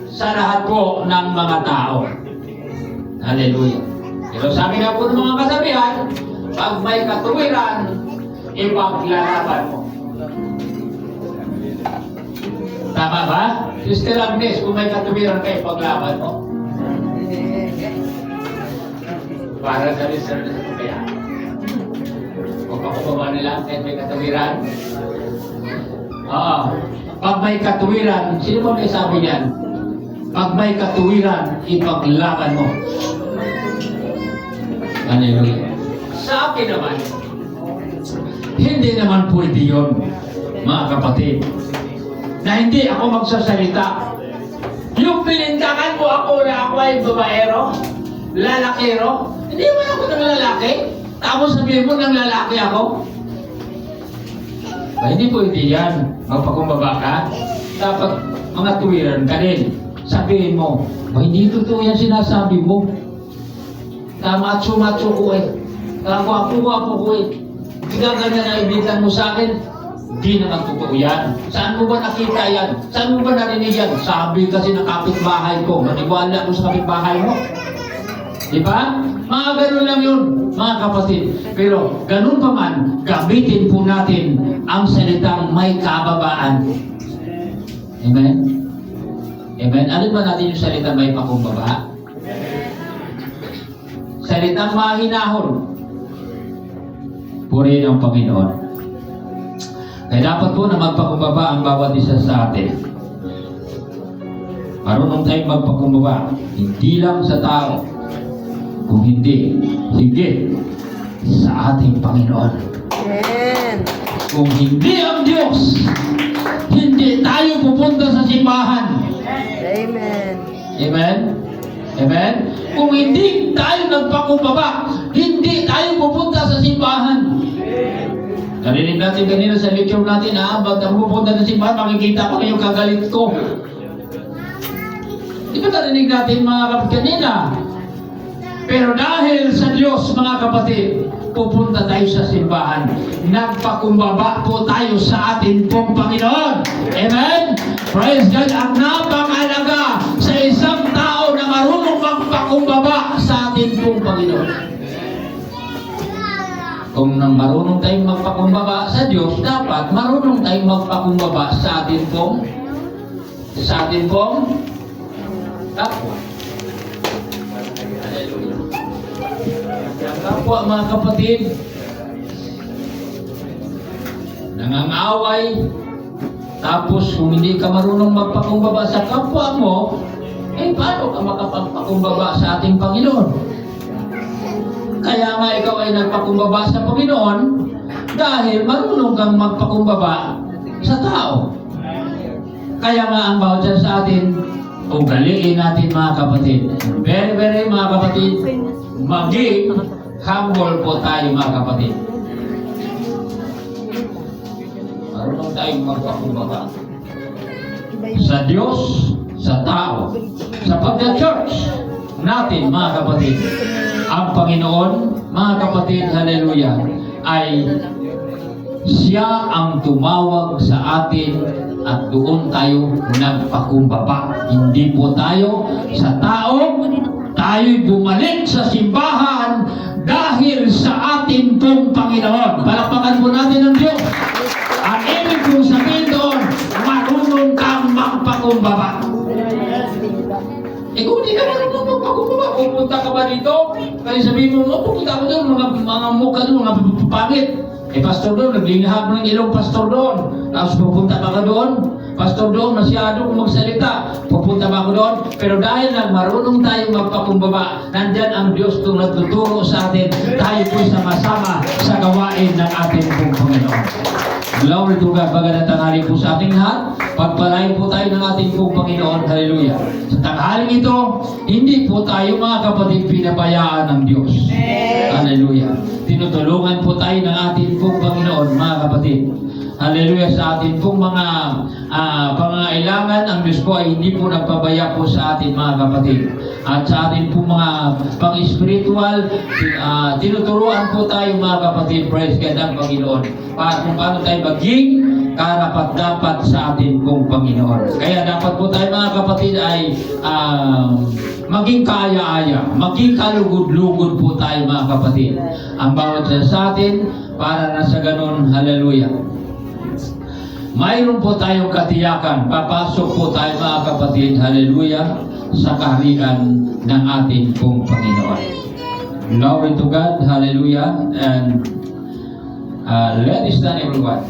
[SPEAKER 2] sa lahat po ng mga tao. Hallelujah. Pero sabi nga po ng mga kasabihan, pag may katuwiran, ipaglalaban mo. Tama ba? Sister Agnes, kung may katuwiran kayo, paglaban mo. Para sa listener na kaya. Kung pakubaba nila kahit may katuwiran. Oo. Pag may katuwiran, sino ba may sabi niyan? Pag may katuwiran, ipaglaban mo. Hallelujah. Sa akin naman, hindi naman pwede yun, mga kapatid, na hindi ako magsasalita. Yung pinindakan mo ako na ako ay babaero, lalakero, hindi mo ako ng lalaki, tapos sabihin mo ng lalaki ako. Hindi pwede yan. Magpakumbaba ka, dapat mga tuwiran ka din. Sabihin mo, hindi totoo yan sinasabi mo. Macho-macho ko eh. Kawapo-wapo ko eh. Ganyan na ibitan mo sa akin. Di naman totoo yan. Saan mo ba nakita yan? Saan mo ba narinig yan? Sabi kasi ng kapitbahay ko. Maniwala ko sa kapitbahay mo. Diba? Mga ganun lang yun, mga kapatid. Pero ganun pa man, gamitin po natin ang salitang may kababaan. Amen? Amen? Alin ba natin yung salitang may pakumbaba? Salitang mahinahon. Purihin ang Panginoon. Kaya dapat po na magpakumbaba ang bawat isa sa atin. Marunong tayong magpakumbaba. Hindi lang sa tao. Kung hindi, higit sa ating Panginoon.
[SPEAKER 4] Amen.
[SPEAKER 2] Kung hindi ang Diyos, hindi tayo pupunta sa simbahan.
[SPEAKER 4] Amen.
[SPEAKER 2] Amen? Amen? Kung hindi tayo nagpakumbaba, hindi tayo pupunta sa simbahan. Narinig natin kanina sa lecture natin, ba't ako pupunta sa simbahan, makikita ko na yung kagalit ko. Di ba narinig natin mga kapatid kanina? Pero dahil sa Diyos, mga kapatid, pupunta tayo sa simbahan. Nagpakumbaba po tayo sa ating pong Panginoon. Amen? Praise God. Ang napakalaga sa isang tao na marunong magpakumbaba sa ating pong Panginoon. Kung marunong tayong magpakumbaba sa Diyos, dapat marunong tayong magpakumbaba sa ating pong kapwa. Ang kapwa, mga kapatid, nangangaway, tapos kung hindi ka marunong magpakumbaba sa kapwa mo, paano ka makapagpakumbaba sa ating Panginoon? Kaya nga ikaw ay nagpakumbaba sa Panginoon dahil marunong kang magpakumbaba sa tao. Kaya nga ang bawat isa sa atin, ugaliin natin mga kapatid. Very, very mga kapatid, maging humble po tayo mga kapatid. Marunong tayong magpakumbaba sa Diyos, sa tao, sa pagka-church natin mga kapatid. Ang Panginoon, mga kapatid, hallelujah, ay siya ang tumawag sa atin at doon tayo nagpakumbaba. Hindi po tayo sa tao, tayo'y bumalik sa simbahan dahil sa atin pong Panginoon. Palakpakan po natin ang Diyos. Ang ibig kong sabihin doon, marunong kang magpakumbaba. Kung hindi ka marunong magpakumbaba, pupunta ka ba dito? Kaya sabihin mo, pupunta ko doon, mga mukha doon, mga pangit. Pastor doon, naglingahap ng ilong pastor doon. Tapos pupunta ba ka doon? Pastor doon, masyado kung magsalita. Pupunta ba ako doon? Pero dahil lang marunong tayong magpakumbaba, nandyan ang Diyos kung nagtuturo sa atin, tayo po sama-sama sa gawain ng ating pong Panginoon. Glory to God. Magandang tanghali po sa ating lahat. Pagpalain po tayo ng ating pong Panginoon. Hallelujah. Sa tanghaling ito, hindi po tayo mga kapatid pinabayaan ng Diyos. Hallelujah. Tinutulungan po tayo ng ating pong Panginoon, mga kapatid. Hallelujah. Sa ating pong mga pangailangan, ang Diyos po ay hindi po nagpabaya po sa atin, mga kapatid. At sa ating pong mga pang-spiritual, tinuturuan po tayo, mga kapatid, praise God ang Panginoon. Para kung paano tayo maging karapat-dapat sa atin pong Panginoon. Kaya dapat po tayo mga kapatid ay maging kaaya-aya, maging kalugod-lugod po tayo mga kapatid. Ang bawat isa sa atin, para na sa ganun, hallelujah. Mayroon po tayong katiyakan, papasok po tayo mga kapatid, hallelujah, sa kaharian ng ating pong Panginoon. Glory to God, hallelujah, and let us stand everyone.